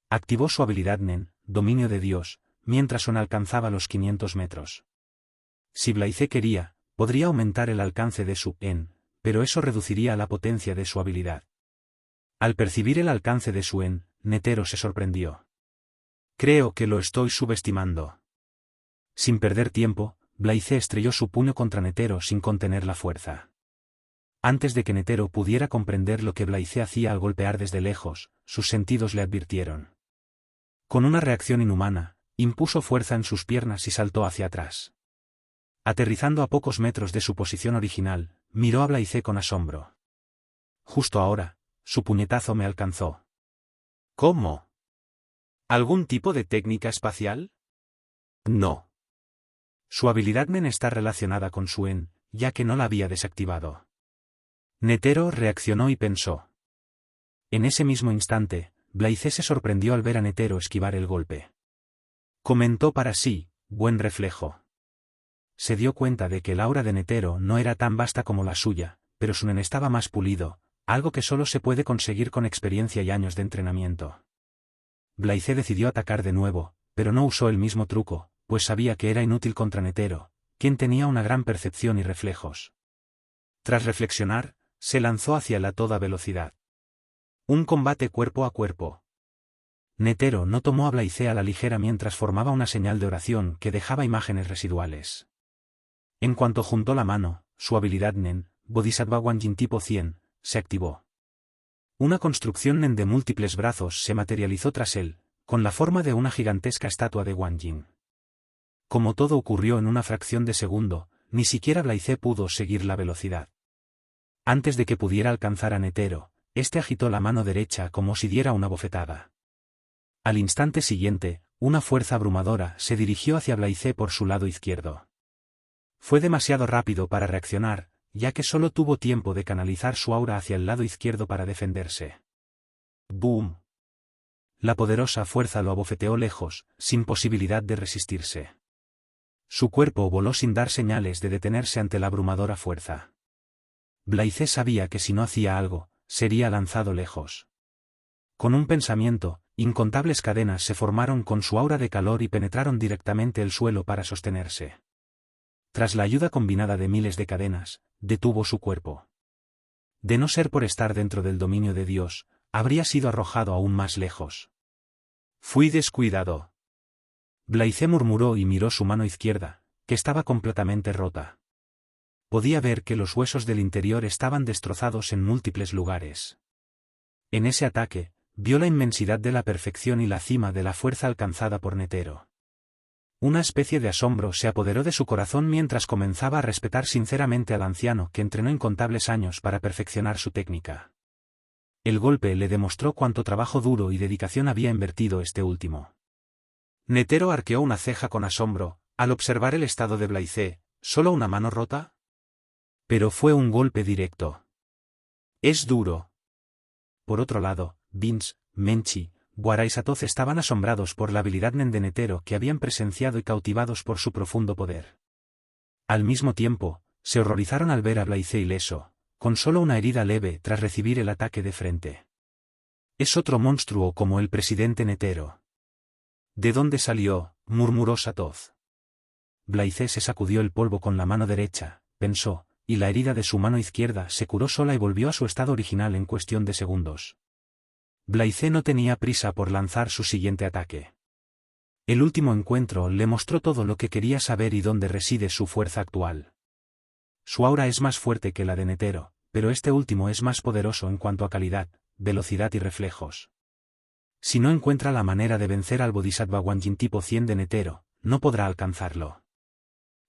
Activó su habilidad Nen, Dominio de Dios, mientras Son alcanzaba los 500 metros. Si Blaise quería, podría aumentar el alcance de su En, pero eso reduciría la potencia de su habilidad. Al percibir el alcance de su En, Netero se sorprendió. Creo que lo estoy subestimando. Sin perder tiempo, Blaise estrelló su puño contra Netero sin contener la fuerza. Antes de que Netero pudiera comprender lo que Blaise hacía al golpear desde lejos, sus sentidos le advirtieron. Con una reacción inhumana, impuso fuerza en sus piernas y saltó hacia atrás. Aterrizando a pocos metros de su posición original, miró a Blaise con asombro. Justo ahora, su puñetazo me alcanzó. ¿Cómo? ¿Algún tipo de técnica espacial? No. Su habilidad Nen está relacionada con su En, ya que no la había desactivado. Netero reaccionó y pensó. En ese mismo instante, Blaise se sorprendió al ver a Netero esquivar el golpe. Comentó para sí, buen reflejo. Se dio cuenta de que el aura de Netero no era tan vasta como la suya, pero su Nen estaba más pulido, algo que solo se puede conseguir con experiencia y años de entrenamiento. Blaise decidió atacar de nuevo, pero no usó el mismo truco, pues sabía que era inútil contra Netero, quien tenía una gran percepción y reflejos. Tras reflexionar, se lanzó hacia él a toda velocidad. Un combate cuerpo a cuerpo. Netero no tomó a Blaise a la ligera mientras formaba una señal de oración que dejaba imágenes residuales. En cuanto juntó la mano, su habilidad Nen, Bodhisattva Wanjin tipo 100, se activó. Una construcción Nen de múltiples brazos se materializó tras él, con la forma de una gigantesca estatua de Wanjin. Como todo ocurrió en una fracción de segundo, ni siquiera Blaise pudo seguir la velocidad. Antes de que pudiera alcanzar a Netero, este agitó la mano derecha como si diera una bofetada. Al instante siguiente, una fuerza abrumadora se dirigió hacia Blaise por su lado izquierdo. Fue demasiado rápido para reaccionar, ya que solo tuvo tiempo de canalizar su aura hacia el lado izquierdo para defenderse. ¡Boom! La poderosa fuerza lo abofeteó lejos, sin posibilidad de resistirse. Su cuerpo voló sin dar señales de detenerse ante la abrumadora fuerza. Blaise sabía que si no hacía algo, sería lanzado lejos. Con un pensamiento, incontables cadenas se formaron con su aura de calor y penetraron directamente el suelo para sostenerse. Tras la ayuda combinada de miles de cadenas, detuvo su cuerpo. De no ser por estar dentro del dominio de Dios, habría sido arrojado aún más lejos. Fui descuidado. Blaise murmuró y miró su mano izquierda, que estaba completamente rota. Podía ver que los huesos del interior estaban destrozados en múltiples lugares. En ese ataque, vio la inmensidad de la perfección y la cima de la fuerza alcanzada por Netero. Una especie de asombro se apoderó de su corazón mientras comenzaba a respetar sinceramente al anciano que entrenó incontables años para perfeccionar su técnica. El golpe le demostró cuánto trabajo duro y dedicación había invertido este último. Netero arqueó una ceja con asombro, al observar el estado de Blaise. ¿Solo una mano rota? Pero fue un golpe directo. Es duro. Por otro lado, Vince, Menchi, Guara y Satoz estaban asombrados por la habilidad Nen de Netero que habían presenciado y cautivados por su profundo poder. Al mismo tiempo, se horrorizaron al ver a Blaise ileso, con solo una herida leve tras recibir el ataque de frente. Es otro monstruo como el presidente Netero. ¿De dónde salió?, murmuró Satoz. Blaise se sacudió el polvo con la mano derecha, pensó, y la herida de su mano izquierda se curó sola y volvió a su estado original en cuestión de segundos. Blaise no tenía prisa por lanzar su siguiente ataque. El último encuentro le mostró todo lo que quería saber y dónde reside su fuerza actual. Su aura es más fuerte que la de Netero, pero este último es más poderoso en cuanto a calidad, velocidad y reflejos. Si no encuentra la manera de vencer al Bodhisattva Wanjin tipo 100 de Netero, no podrá alcanzarlo.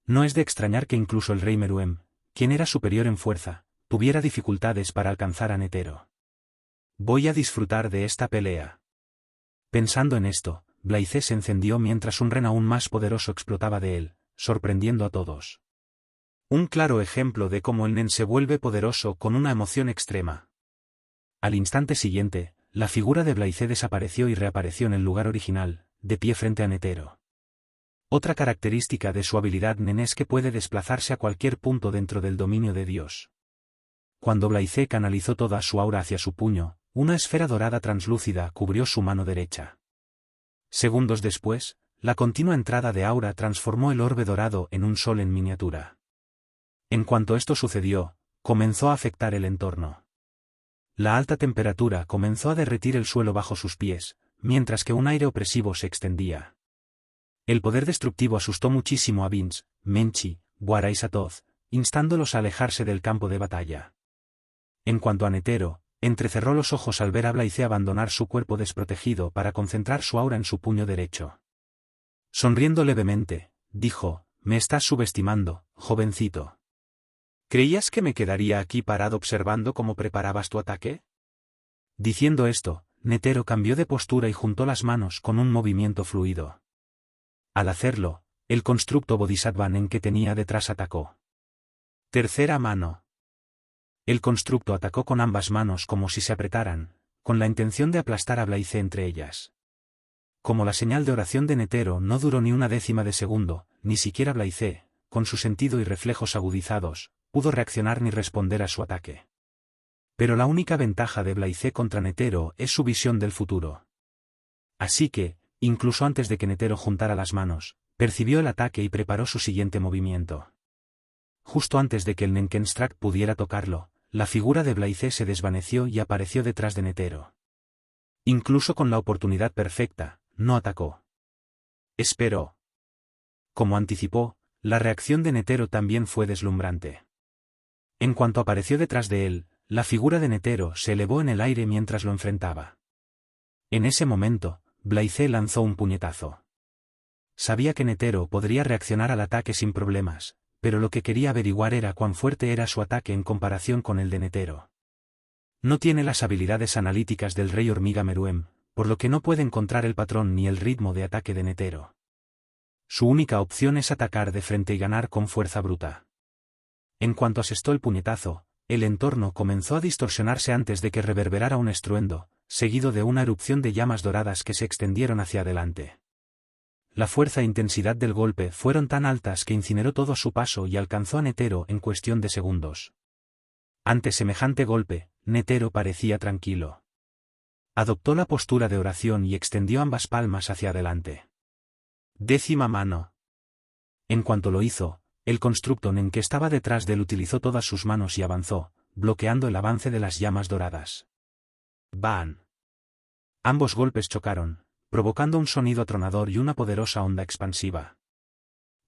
No es de extrañar que incluso el rey Meruem, quien era superior en fuerza, tuviera dificultades para alcanzar a Netero. Voy a disfrutar de esta pelea. Pensando en esto, Blaise se encendió mientras un ren aún más poderoso explotaba de él, sorprendiendo a todos. Un claro ejemplo de cómo el Nen se vuelve poderoso con una emoción extrema. Al instante siguiente, la figura de Blaise desapareció y reapareció en el lugar original, de pie frente a Netero. Otra característica de su habilidad Nen es que puede desplazarse a cualquier punto dentro del dominio de Dios. Cuando Blaise canalizó toda su aura hacia su puño, una esfera dorada translúcida cubrió su mano derecha. Segundos después, la continua entrada de aura transformó el orbe dorado en un sol en miniatura. En cuanto esto sucedió, comenzó a afectar el entorno. La alta temperatura comenzó a derretir el suelo bajo sus pies, mientras que un aire opresivo se extendía. El poder destructivo asustó muchísimo a Vince, Menchi, Guara y Satoz, instándolos a alejarse del campo de batalla. En cuanto a Netero, entrecerró los ojos al ver a Blaise abandonar su cuerpo desprotegido para concentrar su aura en su puño derecho. Sonriendo levemente, dijo, «Me estás subestimando, jovencito. ¿Creías que me quedaría aquí parado observando cómo preparabas tu ataque?» Diciendo esto, Netero cambió de postura y juntó las manos con un movimiento fluido. Al hacerlo, el constructo Bodhisattva Nen que tenía detrás atacó. Tercera mano. El constructo atacó con ambas manos como si se apretaran, con la intención de aplastar a Blaise entre ellas. Como la señal de oración de Netero no duró ni una décima de segundo, ni siquiera Blaise, con su sentido y reflejos agudizados, pudo reaccionar ni responder a su ataque. Pero la única ventaja de Blaise contra Netero es su visión del futuro. Así que, incluso antes de que Netero juntara las manos, percibió el ataque y preparó su siguiente movimiento. Justo antes de que el Nenkenstrak pudiera tocarlo, la figura de Blaise se desvaneció y apareció detrás de Netero. Incluso con la oportunidad perfecta, no atacó. Esperó. Como anticipó, la reacción de Netero también fue deslumbrante. En cuanto apareció detrás de él, la figura de Netero se elevó en el aire mientras lo enfrentaba. En ese momento, Blaise lanzó un puñetazo. Sabía que Netero podría reaccionar al ataque sin problemas, pero lo que quería averiguar era cuán fuerte era su ataque en comparación con el de Netero. No tiene las habilidades analíticas del rey hormiga Meruem, por lo que no puede encontrar el patrón ni el ritmo de ataque de Netero. Su única opción es atacar de frente y ganar con fuerza bruta. En cuanto asestó el puñetazo, el entorno comenzó a distorsionarse antes de que reverberara un estruendo, seguido de una erupción de llamas doradas que se extendieron hacia adelante. La fuerza e intensidad del golpe fueron tan altas que incineró todo a su paso y alcanzó a Netero en cuestión de segundos. Ante semejante golpe, Netero parecía tranquilo. Adoptó la postura de oración y extendió ambas palmas hacia adelante. 10ª mano. En cuanto lo hizo, el constructo Nen que estaba detrás de él utilizó todas sus manos y avanzó, bloqueando el avance de las llamas doradas. ¡Bam! Ambos golpes chocaron, provocando un sonido atronador y una poderosa onda expansiva.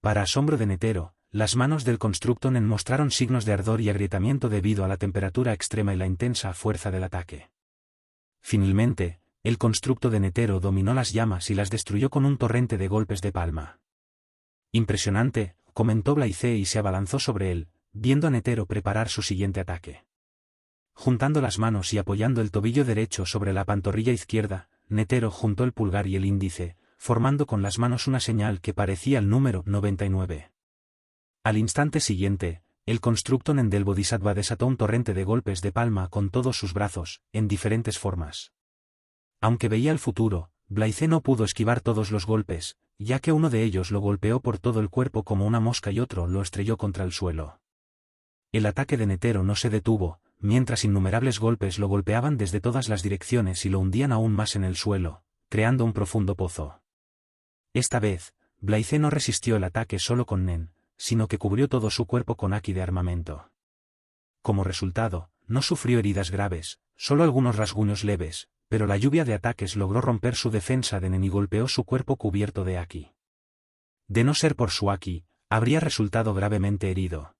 Para asombro de Netero, las manos del constructo Nen mostraron signos de ardor y agrietamiento debido a la temperatura extrema y la intensa fuerza del ataque. Finalmente, el constructo de Netero dominó las llamas y las destruyó con un torrente de golpes de palma. Impresionante, comentó Blaise y se abalanzó sobre él, viendo a Netero preparar su siguiente ataque. Juntando las manos y apoyando el tobillo derecho sobre la pantorrilla izquierda, Netero juntó el pulgar y el índice, formando con las manos una señal que parecía el número 99. Al instante siguiente, el constructo Nen del Bodhisattva desató un torrente de golpes de palma con todos sus brazos, en diferentes formas. Aunque veía el futuro, Blaise no pudo esquivar todos los golpes, ya que uno de ellos lo golpeó por todo el cuerpo como una mosca y otro lo estrelló contra el suelo. El ataque de Netero no se detuvo, mientras innumerables golpes lo golpeaban desde todas las direcciones y lo hundían aún más en el suelo, creando un profundo pozo. Esta vez, Blaise no resistió el ataque solo con Nen, sino que cubrió todo su cuerpo con haki de armamento. Como resultado, no sufrió heridas graves, solo algunos rasguños leves, pero la lluvia de ataques logró romper su defensa de Nen y golpeó su cuerpo cubierto de haki. De no ser por su haki, habría resultado gravemente herido.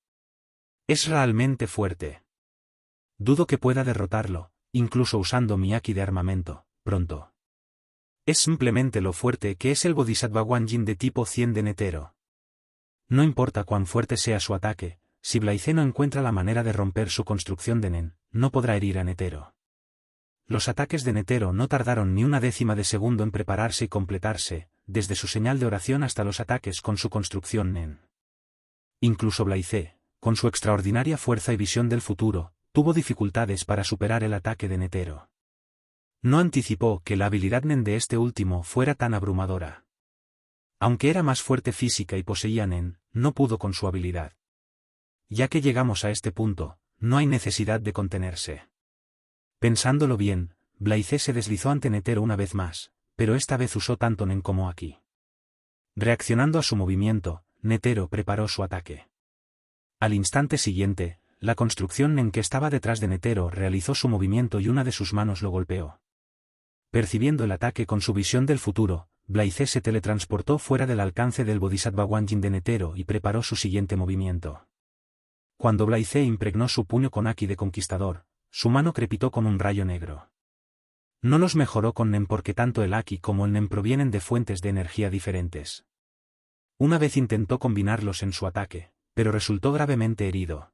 Es realmente fuerte. Dudo que pueda derrotarlo, incluso usando mi haki de armamento, pronto. Es simplemente lo fuerte que es el Bodhisattva Guanyin de tipo 100 de Netero. No importa cuán fuerte sea su ataque, si Blaise no encuentra la manera de romper su construcción de Nen, no podrá herir a Netero. Los ataques de Netero no tardaron ni una décima de segundo en prepararse y completarse, desde su señal de oración hasta los ataques con su construcción Nen. Incluso Blaise, con su extraordinaria fuerza y visión del futuro, tuvo dificultades para superar el ataque de Netero. No anticipó que la habilidad Nen de este último fuera tan abrumadora. Aunque era más fuerte física y poseía Nen, no pudo con su habilidad. Ya que llegamos a este punto, no hay necesidad de contenerse. Pensándolo bien, Blaise se deslizó ante Netero una vez más, pero esta vez usó tanto Nen como haki. Reaccionando a su movimiento, Netero preparó su ataque. Al instante siguiente, la construcción Nen que estaba detrás de Netero realizó su movimiento y una de sus manos lo golpeó. Percibiendo el ataque con su visión del futuro, Blaise se teletransportó fuera del alcance del Bodhisattva Guanyin de Netero y preparó su siguiente movimiento. Cuando Blaise impregnó su puño con haki de conquistador, su mano crepitó con un rayo negro. No los mejoró con Nen porque tanto el haki como el Nen provienen de fuentes de energía diferentes. Una vez intentó combinarlos en su ataque, pero resultó gravemente herido.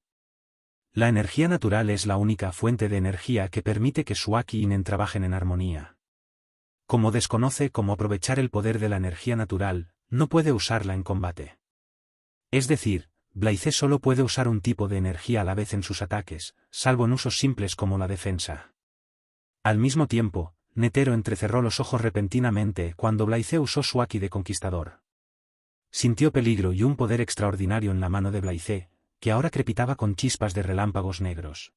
La energía natural es la única fuente de energía que permite que su haki y Nen trabajen en armonía. Como desconoce cómo aprovechar el poder de la energía natural, no puede usarla en combate. Es decir, Blaise solo puede usar un tipo de energía a la vez en sus ataques, salvo en usos simples como la defensa. Al mismo tiempo, Netero entrecerró los ojos repentinamente cuando Blaise usó su haki de conquistador. Sintió peligro y un poder extraordinario en la mano de Blaise, que ahora crepitaba con chispas de relámpagos negros.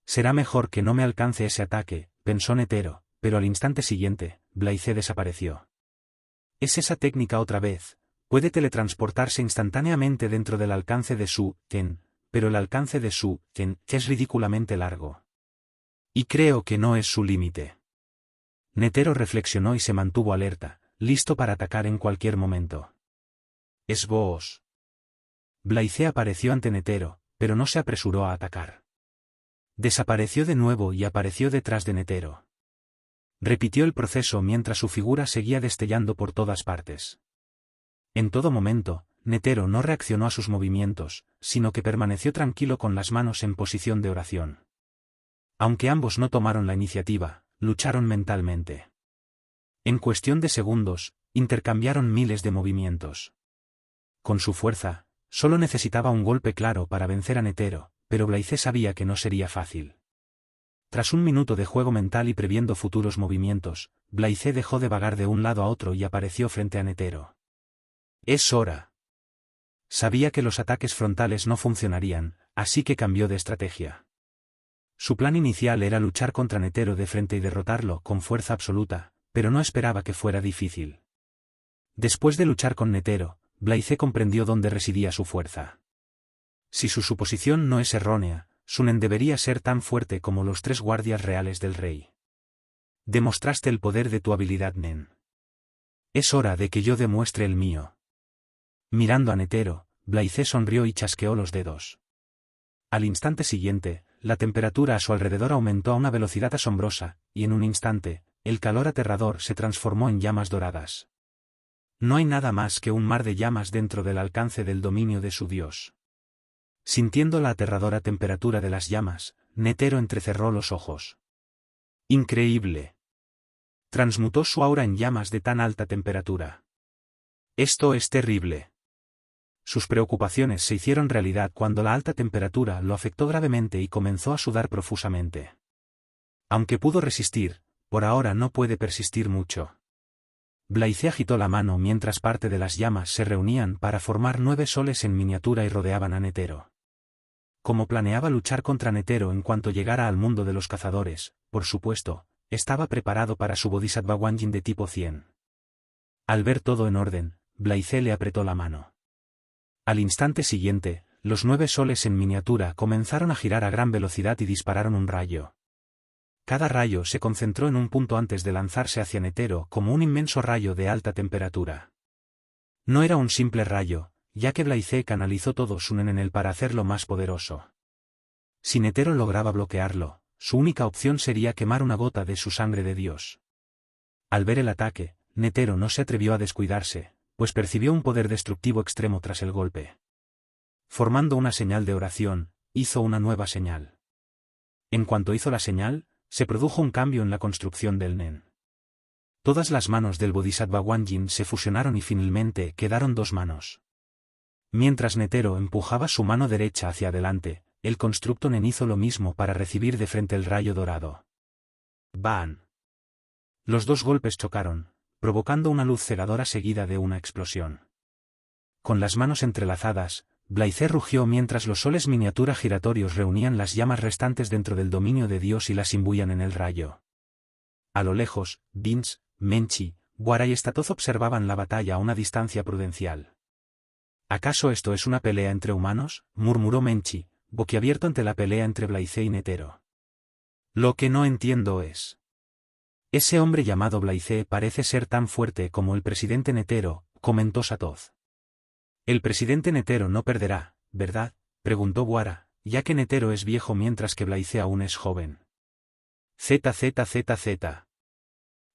Será mejor que no me alcance ese ataque, pensó Netero, pero al instante siguiente, Blaise desapareció. Es esa técnica otra vez. Puede teletransportarse instantáneamente dentro del alcance de su Ten, pero el alcance de su Ten es ridículamente largo. Y creo que no es su límite. Netero reflexionó y se mantuvo alerta, listo para atacar en cualquier momento. «Es vos». Blaize apareció ante Netero, pero no se apresuró a atacar. Desapareció de nuevo y apareció detrás de Netero. Repitió el proceso mientras su figura seguía destellando por todas partes. En todo momento, Netero no reaccionó a sus movimientos, sino que permaneció tranquilo con las manos en posición de oración. Aunque ambos no tomaron la iniciativa, lucharon mentalmente. En cuestión de segundos, intercambiaron miles de movimientos. Con su fuerza, solo necesitaba un golpe claro para vencer a Netero, pero Blaize sabía que no sería fácil. Tras un minuto de juego mental y previendo futuros movimientos, Blaize dejó de vagar de un lado a otro y apareció frente a Netero. «Es hora». Sabía que los ataques frontales no funcionarían, así que cambió de estrategia. Su plan inicial era luchar contra Netero de frente y derrotarlo con fuerza absoluta, pero no esperaba que fuera difícil. Después de luchar con Netero, Blaize comprendió dónde residía su fuerza. Si su suposición no es errónea, su nen debería ser tan fuerte como los 3 guardias reales del rey. Demostraste el poder de tu habilidad, nen. Es hora de que yo demuestre el mío. Mirando a Netero, Blaize sonrió y chasqueó los dedos. Al instante siguiente, la temperatura a su alrededor aumentó a una velocidad asombrosa, y en un instante, el calor aterrador se transformó en llamas doradas. No hay nada más que un mar de llamas dentro del alcance del dominio de su dios. Sintiendo la aterradora temperatura de las llamas, Netero entrecerró los ojos. Increíble. Transmutó su aura en llamas de tan alta temperatura. Esto es terrible. Sus preocupaciones se hicieron realidad cuando la alta temperatura lo afectó gravemente y comenzó a sudar profusamente. Aunque pudo resistir, por ahora no puede persistir mucho. Blaize agitó la mano mientras parte de las llamas se reunían para formar 9 soles en miniatura y rodeaban a Netero. Como planeaba luchar contra Netero en cuanto llegara al mundo de los cazadores, por supuesto, estaba preparado para su Bodhisattva Wanjin de tipo 100. Al ver todo en orden, Blaize le apretó la mano. Al instante siguiente, los 9 soles en miniatura comenzaron a girar a gran velocidad y dispararon un rayo. Cada rayo se concentró en un punto antes de lanzarse hacia Netero como un inmenso rayo de alta temperatura. No era un simple rayo, ya que Blaize canalizó todo su nen en él para hacerlo más poderoso. Si Netero lograba bloquearlo, su única opción sería quemar una gota de su sangre de Dios. Al ver el ataque, Netero no se atrevió a descuidarse, pues percibió un poder destructivo extremo tras el golpe. Formando una señal de oración, hizo una nueva señal. En cuanto hizo la señal, se produjo un cambio en la construcción del nen. Todas las manos del Bodhisattva Wanjin se fusionaron y finalmente quedaron 2 manos. Mientras Netero empujaba su mano derecha hacia adelante, el constructo nen hizo lo mismo para recibir de frente el rayo dorado. ¡Bam! Los 2 golpes chocaron, provocando una luz cegadora seguida de una explosión. Con las manos entrelazadas, Blaize rugió mientras los soles miniatura giratorios reunían las llamas restantes dentro del dominio de Dios y las imbuían en el rayo. A lo lejos, Vince, Menchi, Guara y Statoz observaban la batalla a una distancia prudencial. ¿Acaso esto es una pelea entre humanos?, murmuró Menchi, boquiabierto ante la pelea entre Blaize y Netero. Lo que no entiendo es... Ese hombre llamado Blaize parece ser tan fuerte como el presidente Netero, comentó Statoz. El presidente Netero no perderá, ¿verdad?, preguntó Guara, ya que Netero es viejo mientras que Blaize aún es joven. ZZZZ.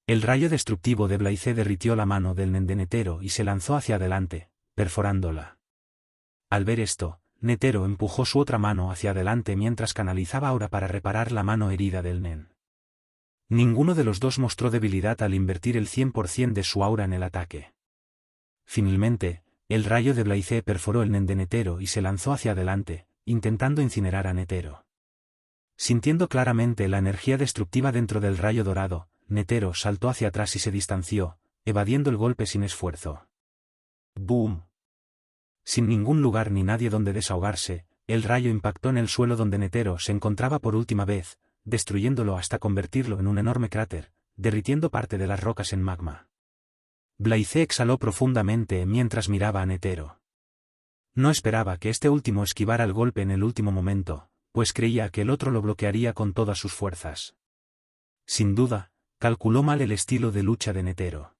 El rayo destructivo de Blaize derritió la mano del nen de Netero y se lanzó hacia adelante, perforándola. Al ver esto, Netero empujó su otra mano hacia adelante mientras canalizaba aura para reparar la mano herida del nen. Ninguno de los dos mostró debilidad al invertir el 100% de su aura en el ataque. Finalmente, el rayo de Blaize perforó el nen de Netero y se lanzó hacia adelante, intentando incinerar a Netero. Sintiendo claramente la energía destructiva dentro del rayo dorado, Netero saltó hacia atrás y se distanció, evadiendo el golpe sin esfuerzo. ¡Boom! Sin ningún lugar ni nadie donde desahogarse, el rayo impactó en el suelo donde Netero se encontraba por última vez, destruyéndolo hasta convertirlo en un enorme cráter, derritiendo parte de las rocas en magma. Blaize exhaló profundamente mientras miraba a Netero. No esperaba que este último esquivara el golpe en el último momento, pues creía que el otro lo bloquearía con todas sus fuerzas. Sin duda, calculó mal el estilo de lucha de Netero.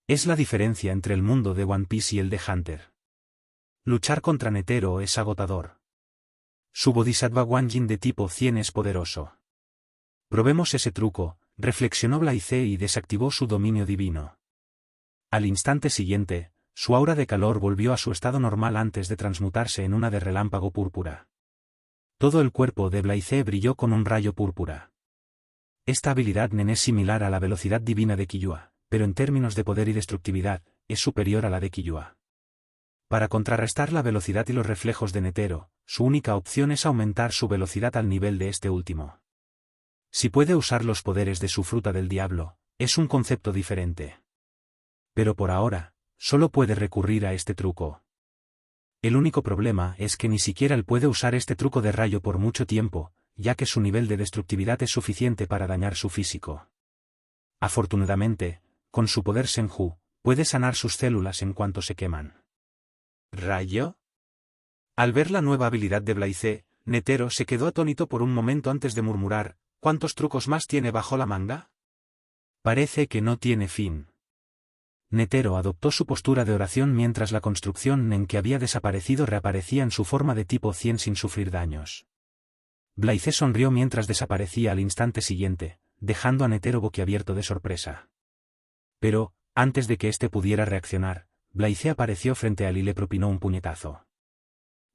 Es la diferencia entre el mundo de One Piece y el de Hunter. Luchar contra Netero es agotador. Su Bodhisattva Wanjin de tipo 100 es poderoso. Probemos ese truco, reflexionó Blaize y desactivó su dominio divino. Al instante siguiente, su aura de calor volvió a su estado normal antes de transmutarse en una de relámpago púrpura. Todo el cuerpo de Blaize brilló con un rayo púrpura. Esta habilidad Nen es similar a la velocidad divina de Killua, pero en términos de poder y destructividad, es superior a la de Killua. Para contrarrestar la velocidad y los reflejos de Netero, su única opción es aumentar su velocidad al nivel de este último. Si puede usar los poderes de su fruta del diablo, es un concepto diferente. Pero por ahora, solo puede recurrir a este truco. El único problema es que ni siquiera él puede usar este truco de rayo por mucho tiempo, ya que su nivel de destructividad es suficiente para dañar su físico. Afortunadamente, con su poder Senju, puede sanar sus células en cuanto se queman. ¿Rayo? Al ver la nueva habilidad de Blaize, Netero se quedó atónito por un momento antes de murmurar, ¿cuántos trucos más tiene bajo la manga? Parece que no tiene fin. Netero adoptó su postura de oración mientras la construcción Nen que había desaparecido reaparecía en su forma de tipo 100 sin sufrir daños. Blaize sonrió mientras desaparecía al instante siguiente, dejando a Netero boquiabierto de sorpresa. Pero, antes de que éste pudiera reaccionar, Blaize apareció frente a él y le propinó un puñetazo.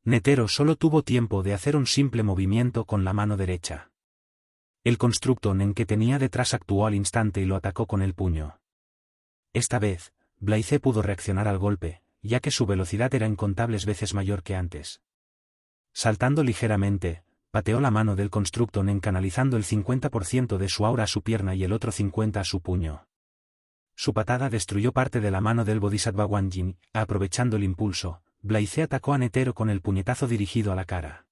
Netero solo tuvo tiempo de hacer un simple movimiento con la mano derecha. El constructo Nen que tenía detrás actuó al instante y lo atacó con el puño. Esta vez, Blaize pudo reaccionar al golpe, ya que su velocidad era incontables veces mayor que antes. Saltando ligeramente, pateó la mano del constructo Nen canalizando el 50% de su aura a su pierna y el otro 50% a su puño. Su patada destruyó parte de la mano del Bodhisattva Wanjin, aprovechando el impulso, Blaize atacó a Netero con el puñetazo dirigido a la cara.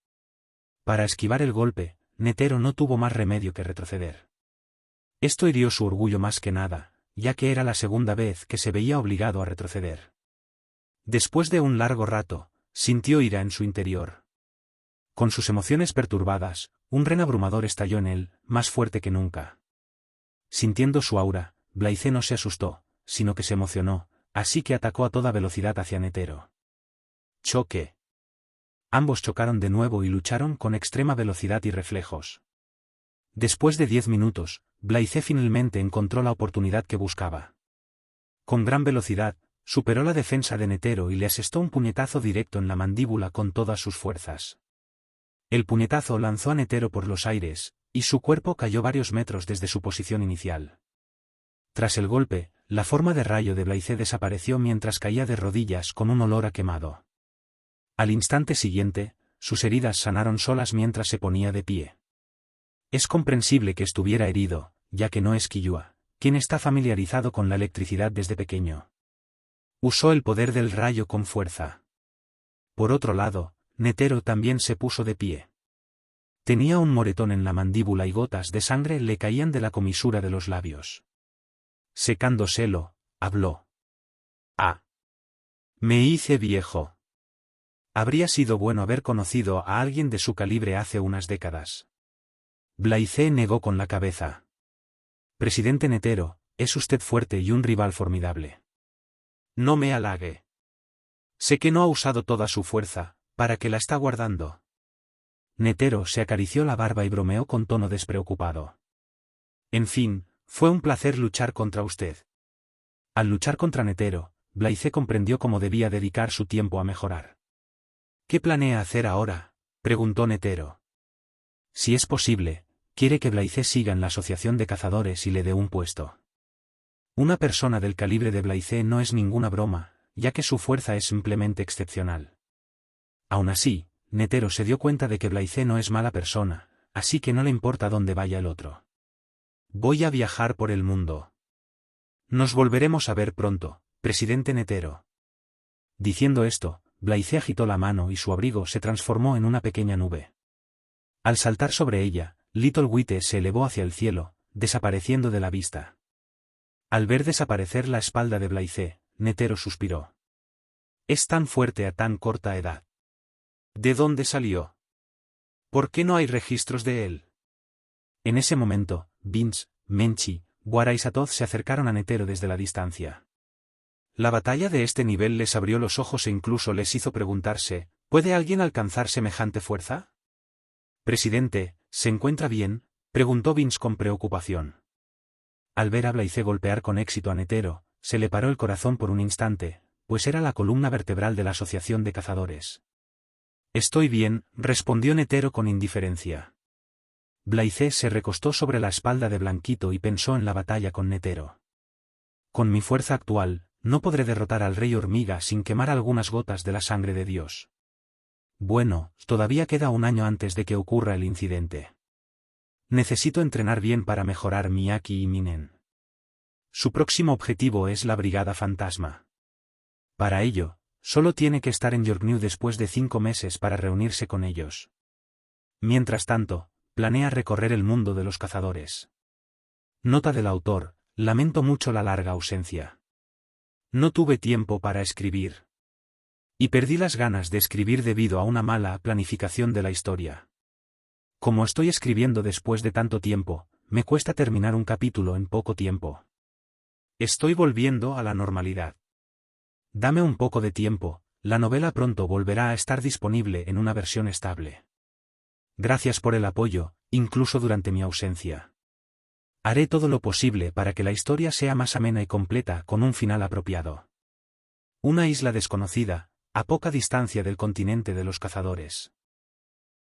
Para esquivar el golpe, Netero no tuvo más remedio que retroceder. Esto hirió su orgullo más que nada, ya que era la segunda vez que se veía obligado a retroceder. Después de un largo rato, sintió ira en su interior. Con sus emociones perturbadas, un ren abrumador estalló en él, más fuerte que nunca. Sintiendo su aura, Blaize no se asustó, sino que se emocionó, así que atacó a toda velocidad hacia Netero. Choque. Ambos chocaron de nuevo y lucharon con extrema velocidad y reflejos. Después de 10 minutos, Blaize finalmente encontró la oportunidad que buscaba. Con gran velocidad, superó la defensa de Netero y le asestó un puñetazo directo en la mandíbula con todas sus fuerzas. El puñetazo lanzó a Netero por los aires, y su cuerpo cayó varios metros desde su posición inicial. Tras el golpe, la forma de rayo de Blaize desapareció mientras caía de rodillas con un olor a quemado. Al instante siguiente, sus heridas sanaron solas mientras se ponía de pie. Es comprensible que estuviera herido, ya que no es Killua, quien está familiarizado con la electricidad desde pequeño. Usó el poder del rayo con fuerza. Por otro lado, Netero también se puso de pie. Tenía un moretón en la mandíbula y gotas de sangre le caían de la comisura de los labios. Secándoselo, habló. Ah. Me hice viejo. Habría sido bueno haber conocido a alguien de su calibre hace unas décadas. Blaize negó con la cabeza. Presidente Netero, es usted fuerte y un rival formidable. No me halague. Sé que no ha usado toda su fuerza, ¿para qué la está guardando? Netero se acarició la barba y bromeó con tono despreocupado. En fin, fue un placer luchar contra usted. Al luchar contra Netero, Blaize comprendió cómo debía dedicar su tiempo a mejorar. ¿Qué planea hacer ahora?, preguntó Netero. Si es posible, quiere que Blaize siga en la asociación de cazadores y le dé un puesto. Una persona del calibre de Blaize no es ninguna broma, ya que su fuerza es simplemente excepcional. Aún así, Netero se dio cuenta de que Blaize no es mala persona, así que no le importa dónde vaya el otro. Voy a viajar por el mundo. Nos volveremos a ver pronto, presidente Netero. Diciendo esto, Blaize agitó la mano y su abrigo se transformó en una pequeña nube. Al saltar sobre ella, Little Wite se elevó hacia el cielo, desapareciendo de la vista. Al ver desaparecer la espalda de Blaize, Netero suspiró. Es tan fuerte a tan corta edad. ¿De dónde salió? ¿Por qué no hay registros de él? En ese momento, Vince, Menchi, Buara y Satoz se acercaron a Netero desde la distancia. La batalla de este nivel les abrió los ojos e incluso les hizo preguntarse, ¿puede alguien alcanzar semejante fuerza? Presidente, ¿se encuentra bien?, preguntó Vince con preocupación. Al ver a Blythe golpear con éxito a Netero, se le paró el corazón por un instante, pues era la columna vertebral de la Asociación de Cazadores. Estoy bien, respondió Netero con indiferencia. Blythe se recostó sobre la espalda de Blanquito y pensó en la batalla con Netero. Con mi fuerza actual, no podré derrotar al Rey Hormiga sin quemar algunas gotas de la sangre de Dios. Bueno, todavía queda un año antes de que ocurra el incidente. Necesito entrenar bien para mejorar mi Aki y mi Nen. Su próximo objetivo es la Brigada Fantasma. Para ello, solo tiene que estar en Yorknew después de 5 meses para reunirse con ellos. Mientras tanto, planea recorrer el mundo de los cazadores. Nota del autor, lamento mucho la larga ausencia. No tuve tiempo para escribir. Y perdí las ganas de escribir debido a una mala planificación de la historia. Como estoy escribiendo después de tanto tiempo, me cuesta terminar un capítulo en poco tiempo. Estoy volviendo a la normalidad. Dame un poco de tiempo, la novela pronto volverá a estar disponible en una versión estable. Gracias por el apoyo, incluso durante mi ausencia. Haré todo lo posible para que la historia sea más amena y completa con un final apropiado. Una isla desconocida, a poca distancia del continente de los cazadores.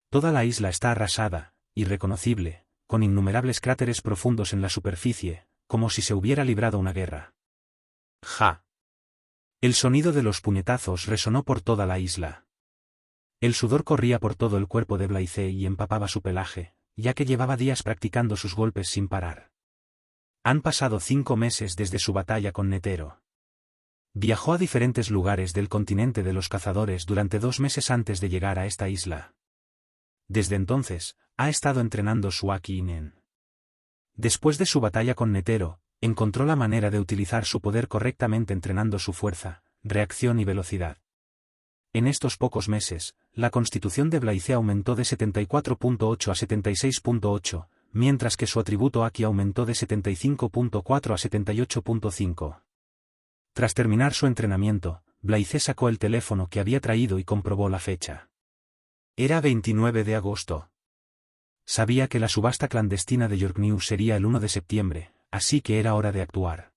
Toda la isla está arrasada, irreconocible, con innumerables cráteres profundos en la superficie, como si se hubiera librado una guerra. ¡Ja! El sonido de los puñetazos resonó por toda la isla. El sudor corría por todo el cuerpo de Blythe y empapaba su pelaje, ya que llevaba días practicando sus golpes sin parar. Han pasado 5 meses desde su batalla con Netero. Viajó a diferentes lugares del continente de los cazadores durante 2 meses antes de llegar a esta isla. Desde entonces, ha estado entrenando su Aki y Nen. Después de su batalla con Netero, encontró la manera de utilizar su poder correctamente entrenando su fuerza, reacción y velocidad. En estos pocos meses, la constitución de Blythe aumentó de 74.8 a 76.8, mientras que su atributo Aki aumentó de 75.4 a 78.5. Tras terminar su entrenamiento, Blythe sacó el teléfono que había traído y comprobó la fecha. Era 29 de agosto. Sabía que la subasta clandestina de Yorknew sería el 1 de septiembre, así que era hora de actuar.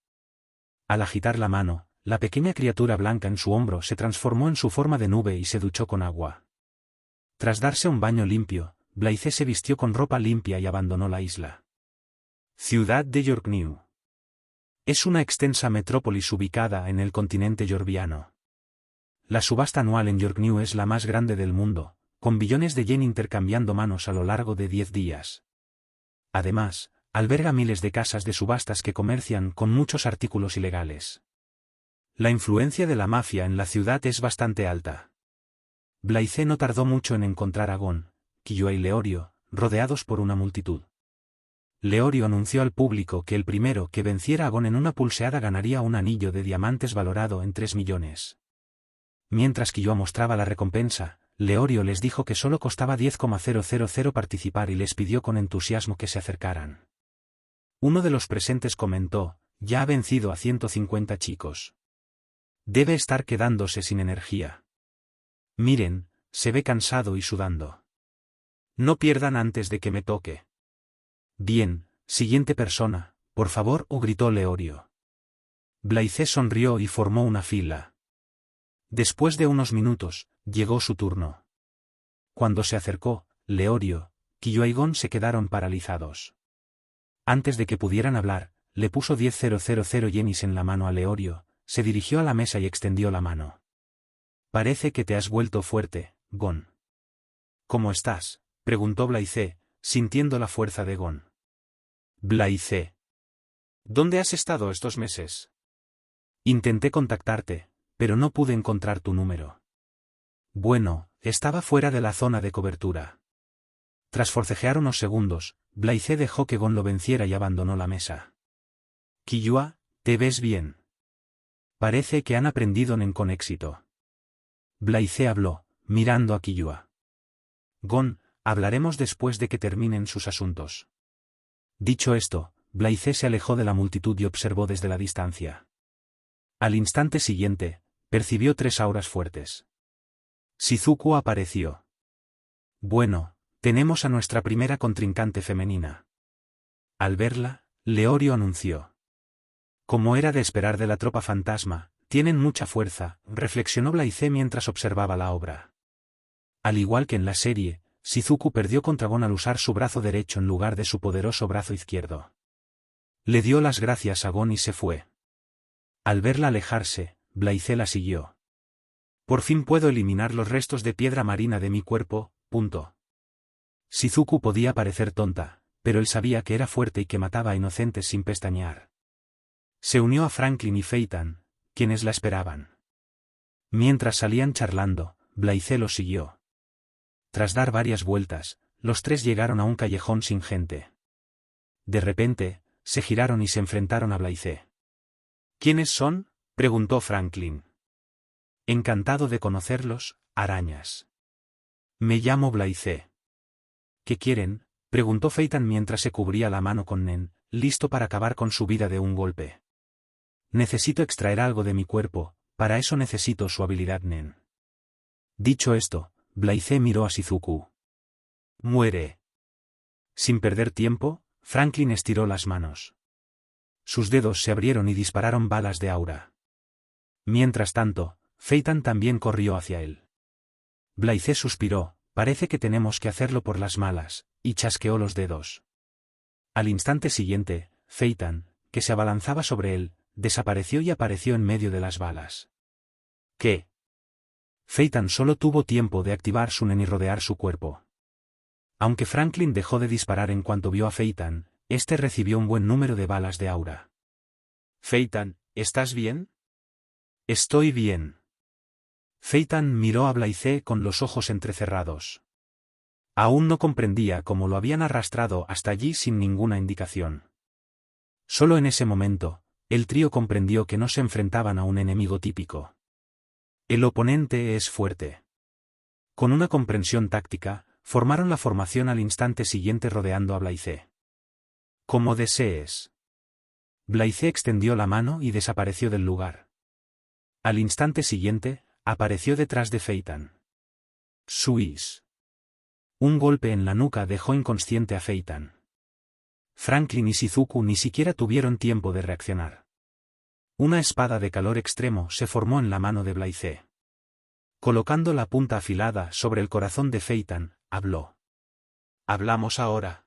Al agitar la mano, la pequeña criatura blanca en su hombro se transformó en su forma de nube y se duchó con agua. Tras darse un baño limpio, Blythe se vistió con ropa limpia y abandonó la isla. Ciudad de Yorknew. Es una extensa metrópolis ubicada en el continente yorviano. La subasta anual en Yorknew es la más grande del mundo, con billones de yen intercambiando manos a lo largo de 10 días. Además, alberga miles de casas de subastas que comercian con muchos artículos ilegales. La influencia de la mafia en la ciudad es bastante alta. Blythe no tardó mucho en encontrar a Gon, Killua y Leorio, rodeados por una multitud. Leorio anunció al público que el primero que venciera a Gon en una pulseada ganaría un anillo de diamantes valorado en 3 millones. Mientras Killua mostraba la recompensa, Leorio les dijo que solo costaba 10,000 participar y les pidió con entusiasmo que se acercaran. Uno de los presentes comentó, ya ha vencido a 150 chicos. Debe estar quedándose sin energía. Miren, se ve cansado y sudando. No pierdan antes de que me toque. Bien, siguiente persona, por favor, gritó Leorio. Blythe sonrió y formó una fila. Después de unos minutos, llegó su turno. Cuando se acercó, Leorio, Killua y Gon se quedaron paralizados. Antes de que pudieran hablar, le puso 10,000 yenis en la mano a Leorio, se dirigió a la mesa y extendió la mano. Parece que te has vuelto fuerte, Gon. ¿Cómo estás?, preguntó Blythe, sintiendo la fuerza de Gon. Blythe. ¿Dónde has estado estos meses? Intenté contactarte, pero no pude encontrar tu número. Bueno, estaba fuera de la zona de cobertura. Tras forcejear unos segundos, Blythe dejó que Gon lo venciera y abandonó la mesa. Killua, ¿te ves bien? Parece que han aprendido Nen con éxito. Blythe habló, mirando a Killua. Gon, hablaremos después de que terminen sus asuntos. Dicho esto, Blaise se alejó de la multitud y observó desde la distancia. Al instante siguiente, percibió 3 auras fuertes. Shizuku apareció. Bueno, tenemos a nuestra primera contrincante femenina. Al verla, Leorio anunció. Como era de esperar de la tropa fantasma, tienen mucha fuerza, reflexionó Blaise mientras observaba la obra. Al igual que en la serie, Shizuku perdió contra Gon al usar su brazo derecho en lugar de su poderoso brazo izquierdo. Le dio las gracias a Gon y se fue. Al verla alejarse, Blaise la siguió. Por fin puedo eliminar los restos de piedra marina de mi cuerpo, punto. Shizuku podía parecer tonta, pero él sabía que era fuerte y que mataba a inocentes sin pestañear. Se unió a Franklin y Phaeton, quienes la esperaban. Mientras salían charlando, Blaise los siguió. Tras dar varias vueltas, los 3 llegaron a un callejón sin gente. De repente, se giraron y se enfrentaron a Blaise. ¿Quiénes son?, preguntó Franklin. Encantado de conocerlos, arañas. Me llamo Blaise. ¿Qué quieren?, preguntó Phaeton mientras se cubría la mano con Nen, listo para acabar con su vida de un golpe. Necesito extraer algo de mi cuerpo, para eso necesito su habilidad Nen. Dicho esto, Blaise miró a Shizuku. Muere. Sin perder tiempo, Franklin estiró las manos. Sus dedos se abrieron y dispararon balas de aura. Mientras tanto, Phaeton también corrió hacia él. Blaise suspiró, parece que tenemos que hacerlo por las malas, y chasqueó los dedos. Al instante siguiente, Phaeton, que se abalanzaba sobre él, desapareció y apareció en medio de las balas. ¿Qué? Phaeton solo tuvo tiempo de activar su Nen y rodear su cuerpo. Aunque Franklin dejó de disparar en cuanto vio a Phaeton, este recibió un buen número de balas de aura. Phaeton, ¿estás bien? Estoy bien. Phaeton miró a Blaise con los ojos entrecerrados. Aún no comprendía cómo lo habían arrastrado hasta allí sin ninguna indicación. Solo en ese momento, el trío comprendió que no se enfrentaban a un enemigo típico. El oponente es fuerte. Con una comprensión táctica, formaron la formación al instante siguiente rodeando a Blaise. Como desees. Blaise extendió la mano y desapareció del lugar. Al instante siguiente, apareció detrás de Phaeton. Suis. Un golpe en la nuca dejó inconsciente a Phaeton. Franklin y Shizuku ni siquiera tuvieron tiempo de reaccionar. Una espada de calor extremo se formó en la mano de Blaise. Colocando la punta afilada sobre el corazón de Phaeton, habló. Hablamos ahora.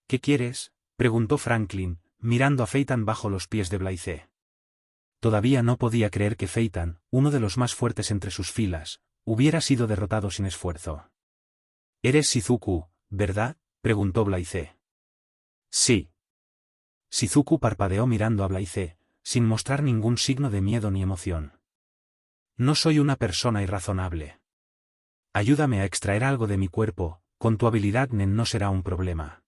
¿Qué quieres?, preguntó Franklin, mirando a Phaeton bajo los pies de Blaise. Todavía no podía creer que Phaeton, uno de los más fuertes entre sus filas, hubiera sido derrotado sin esfuerzo. ¿Eres Shizuku, verdad?, preguntó Blaise. Sí. Shizuku parpadeó mirando a Blaise, sin mostrar ningún signo de miedo ni emoción. No soy una persona irrazonable. Ayúdame a extraer algo de mi cuerpo, con tu habilidad Nen no será un problema.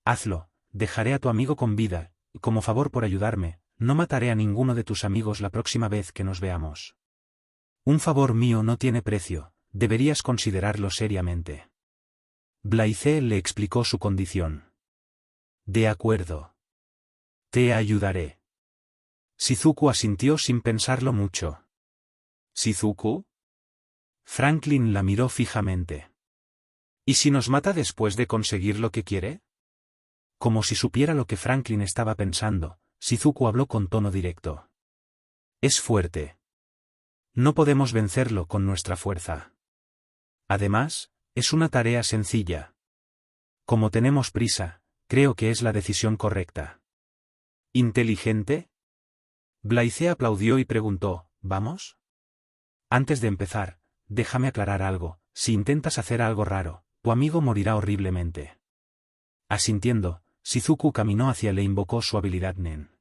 Hazlo, dejaré a tu amigo con vida, y como favor por ayudarme, no mataré a ninguno de tus amigos la próxima vez que nos veamos. Un favor mío no tiene precio, deberías considerarlo seriamente. Blaise le explicó su condición. De acuerdo. Te ayudaré. Shizuku asintió sin pensarlo mucho. ¿Shizuku? Franklin la miró fijamente. ¿Y si nos mata después de conseguir lo que quiere? Como si supiera lo que Franklin estaba pensando, Shizuku habló con tono directo. Es fuerte. No podemos vencerlo con nuestra fuerza. Además, es una tarea sencilla. Como tenemos prisa, creo que es la decisión correcta. ¿Inteligente? Blaise aplaudió y preguntó, ¿vamos? Antes de empezar, déjame aclarar algo, si intentas hacer algo raro, tu amigo morirá horriblemente. Asintiendo, Shizuku caminó hacia él e invocó su habilidad Nen.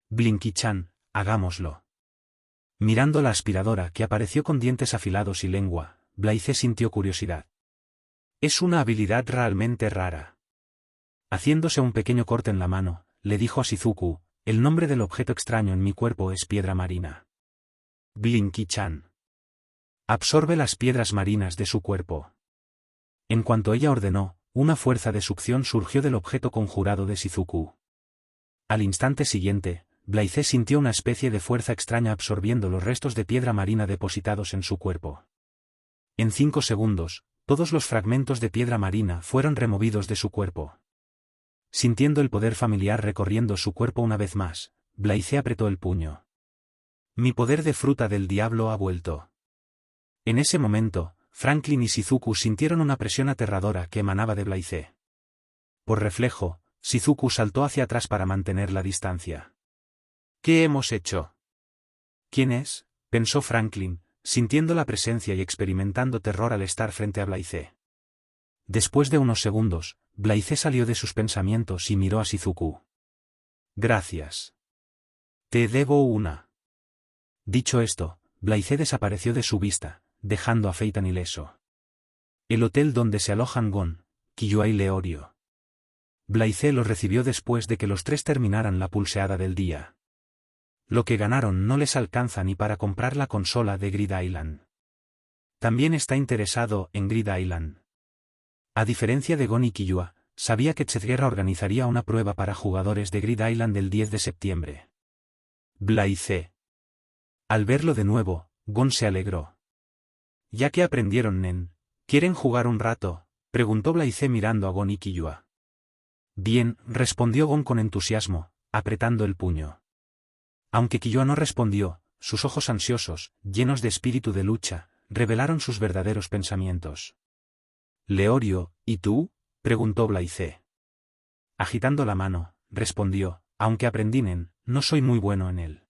Blinky-chan, hagámoslo. Mirando la aspiradora que apareció con dientes afilados y lengua, Blaise sintió curiosidad. Es una habilidad realmente rara. Haciéndose un pequeño corte en la mano, le dijo a Shizuku, el nombre del objeto extraño en mi cuerpo es piedra marina. Blinky-chan. Absorbe las piedras marinas de su cuerpo. En cuanto ella ordenó, Una fuerza de succión surgió del objeto conjurado de Shizuku. Al instante siguiente, Blaize sintió una especie de fuerza extraña absorbiendo los restos de piedra marina depositados en su cuerpo. En 5 segundos, todos los fragmentos de piedra marina fueron removidos de su cuerpo. Sintiendo el poder familiar recorriendo su cuerpo una vez más, Blaize apretó el puño. Mi poder de fruta del diablo ha vuelto. En ese momento, Franklin y Shizuku sintieron una presión aterradora que emanaba de Blaize. Por reflejo, Shizuku saltó hacia atrás para mantener la distancia. ¿Qué hemos hecho? ¿Quién es?, pensó Franklin, sintiendo la presencia y experimentando terror al estar frente a Blaize. Después de unos segundos, Blaize salió de sus pensamientos y miró a Shizuku. Gracias. Te debo una. Dicho esto, Blaize desapareció de su vista, dejando a Feitan ileso. El hotel donde se alojan Gon, Killua y Leorio. Blaize los recibió después de que los tres terminaran la pulseada del día. Lo que ganaron no les alcanza ni para comprar la consola de Grid Island. También está interesado en Grid Island. A diferencia de Gon y Killua, sabía que Chezguerra organizaría una prueba para jugadores de Grid Island el 10 de septiembre. Blaize. Al verlo de nuevo, Gon se alegró. Ya que aprendieron Nen, ¿quieren jugar un rato?, preguntó Blaize mirando a Gon y Killua. Bien, respondió Gon con entusiasmo, apretando el puño. Aunque Killua no respondió, sus ojos ansiosos, llenos de espíritu de lucha, revelaron sus verdaderos pensamientos. Leorio, ¿y tú?, preguntó Blaize. Agitando la mano, respondió, aunque aprendí Nen, no soy muy bueno en él.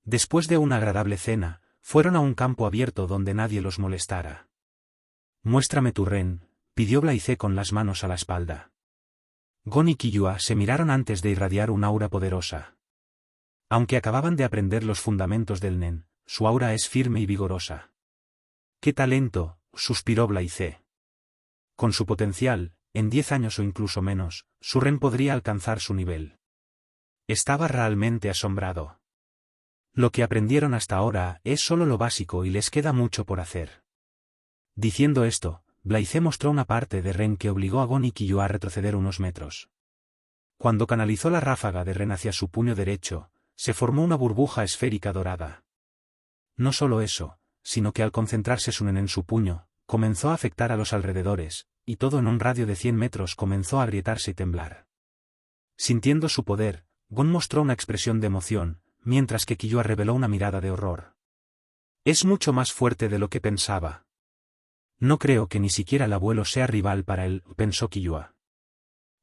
Después de una agradable cena, fueron a un campo abierto donde nadie los molestara. Muéstrame tu ren, pidió Blaize con las manos a la espalda. Gon y Killua se miraron antes de irradiar un aura poderosa. Aunque acababan de aprender los fundamentos del Nen, su aura es firme y vigorosa. ¡Qué talento!, suspiró Blaize. Con su potencial, en 10 años o incluso menos, su ren podría alcanzar su nivel. Estaba realmente asombrado. Lo que aprendieron hasta ahora es solo lo básico y les queda mucho por hacer. Diciendo esto, Blaize mostró una parte de ren que obligó a Gon y Killua a retroceder unos metros. Cuando canalizó la ráfaga de ren hacia su puño derecho, se formó una burbuja esférica dorada. No solo eso, sino que al concentrarse su nen en su puño, comenzó a afectar a los alrededores, y todo en un radio de 100 metros comenzó a agrietarse y temblar. Sintiendo su poder, Gon mostró una expresión de emoción, mientras que Killua reveló una mirada de horror. Es mucho más fuerte de lo que pensaba. No creo que ni siquiera el abuelo sea rival para él, pensó Killua.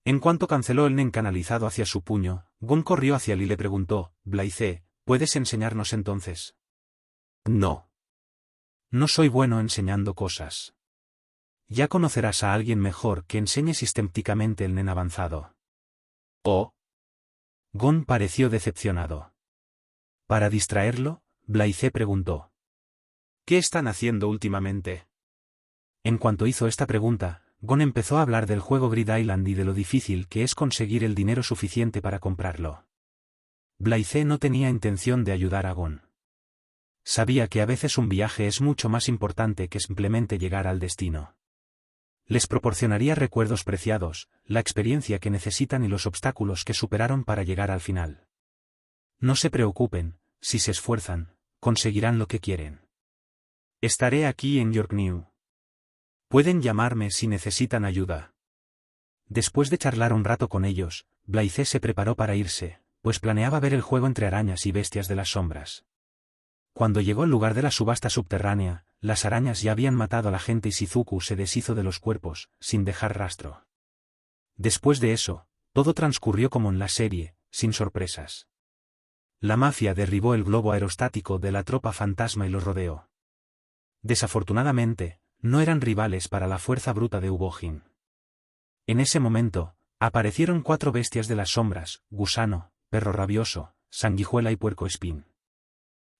En cuanto canceló el nen canalizado hacia su puño, Gon corrió hacia él y le preguntó, Blaize, ¿puedes enseñarnos entonces? No. No soy bueno enseñando cosas. Ya conocerás a alguien mejor que enseñe sistemáticamente el nen avanzado. Oh. Gon pareció decepcionado. Para distraerlo, Blaize preguntó. ¿Qué están haciendo últimamente? En cuanto hizo esta pregunta, Gon empezó a hablar del juego Grid Island y de lo difícil que es conseguir el dinero suficiente para comprarlo. Blaize no tenía intención de ayudar a Gon. Sabía que a veces un viaje es mucho más importante que simplemente llegar al destino. Les proporcionaría recuerdos preciados, la experiencia que necesitan y los obstáculos que superaron para llegar al final. No se preocupen, si se esfuerzan, conseguirán lo que quieren. Estaré aquí en Yorknew. Pueden llamarme si necesitan ayuda. Después de charlar un rato con ellos, Blaize se preparó para irse, pues planeaba ver el juego entre arañas y bestias de las sombras. Cuando llegó al lugar de la subasta subterránea, las arañas ya habían matado a la gente y Shizuku se deshizo de los cuerpos, sin dejar rastro. Después de eso, todo transcurrió como en la serie, sin sorpresas. La mafia derribó el globo aerostático de la tropa fantasma y los rodeó. Desafortunadamente, no eran rivales para la fuerza bruta de Ubojin. En ese momento, aparecieron 4 bestias de las sombras, gusano, perro rabioso, sanguijuela y puercoespín.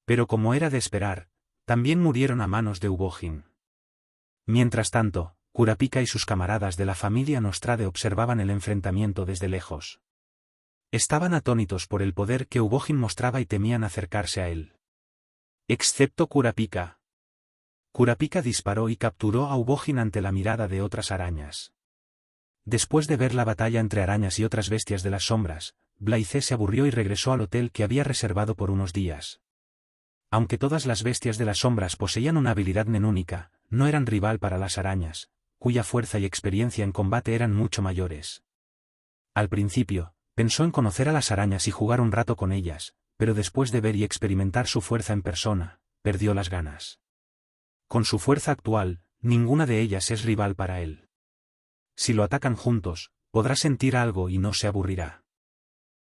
Pero como era de esperar, también murieron a manos de Ubojin. Mientras tanto, Kurapika y sus camaradas de la familia Nostrade observaban el enfrentamiento desde lejos. Estaban atónitos por el poder que Ubojin mostraba y temían acercarse a él. Excepto Kurapika. Kurapika disparó y capturó a Ubojin ante la mirada de otras arañas. Después de ver la batalla entre arañas y otras bestias de las sombras, Blaise se aburrió y regresó al hotel que había reservado por unos días. Aunque todas las bestias de las sombras poseían una habilidad nenúnica, no eran rival para las arañas, cuya fuerza y experiencia en combate eran mucho mayores. Al principio, pensó en conocer a las arañas y jugar un rato con ellas, pero después de ver y experimentar su fuerza en persona, perdió las ganas. Con su fuerza actual, ninguna de ellas es rival para él. Si lo atacan juntos, podrá sentir algo y no se aburrirá.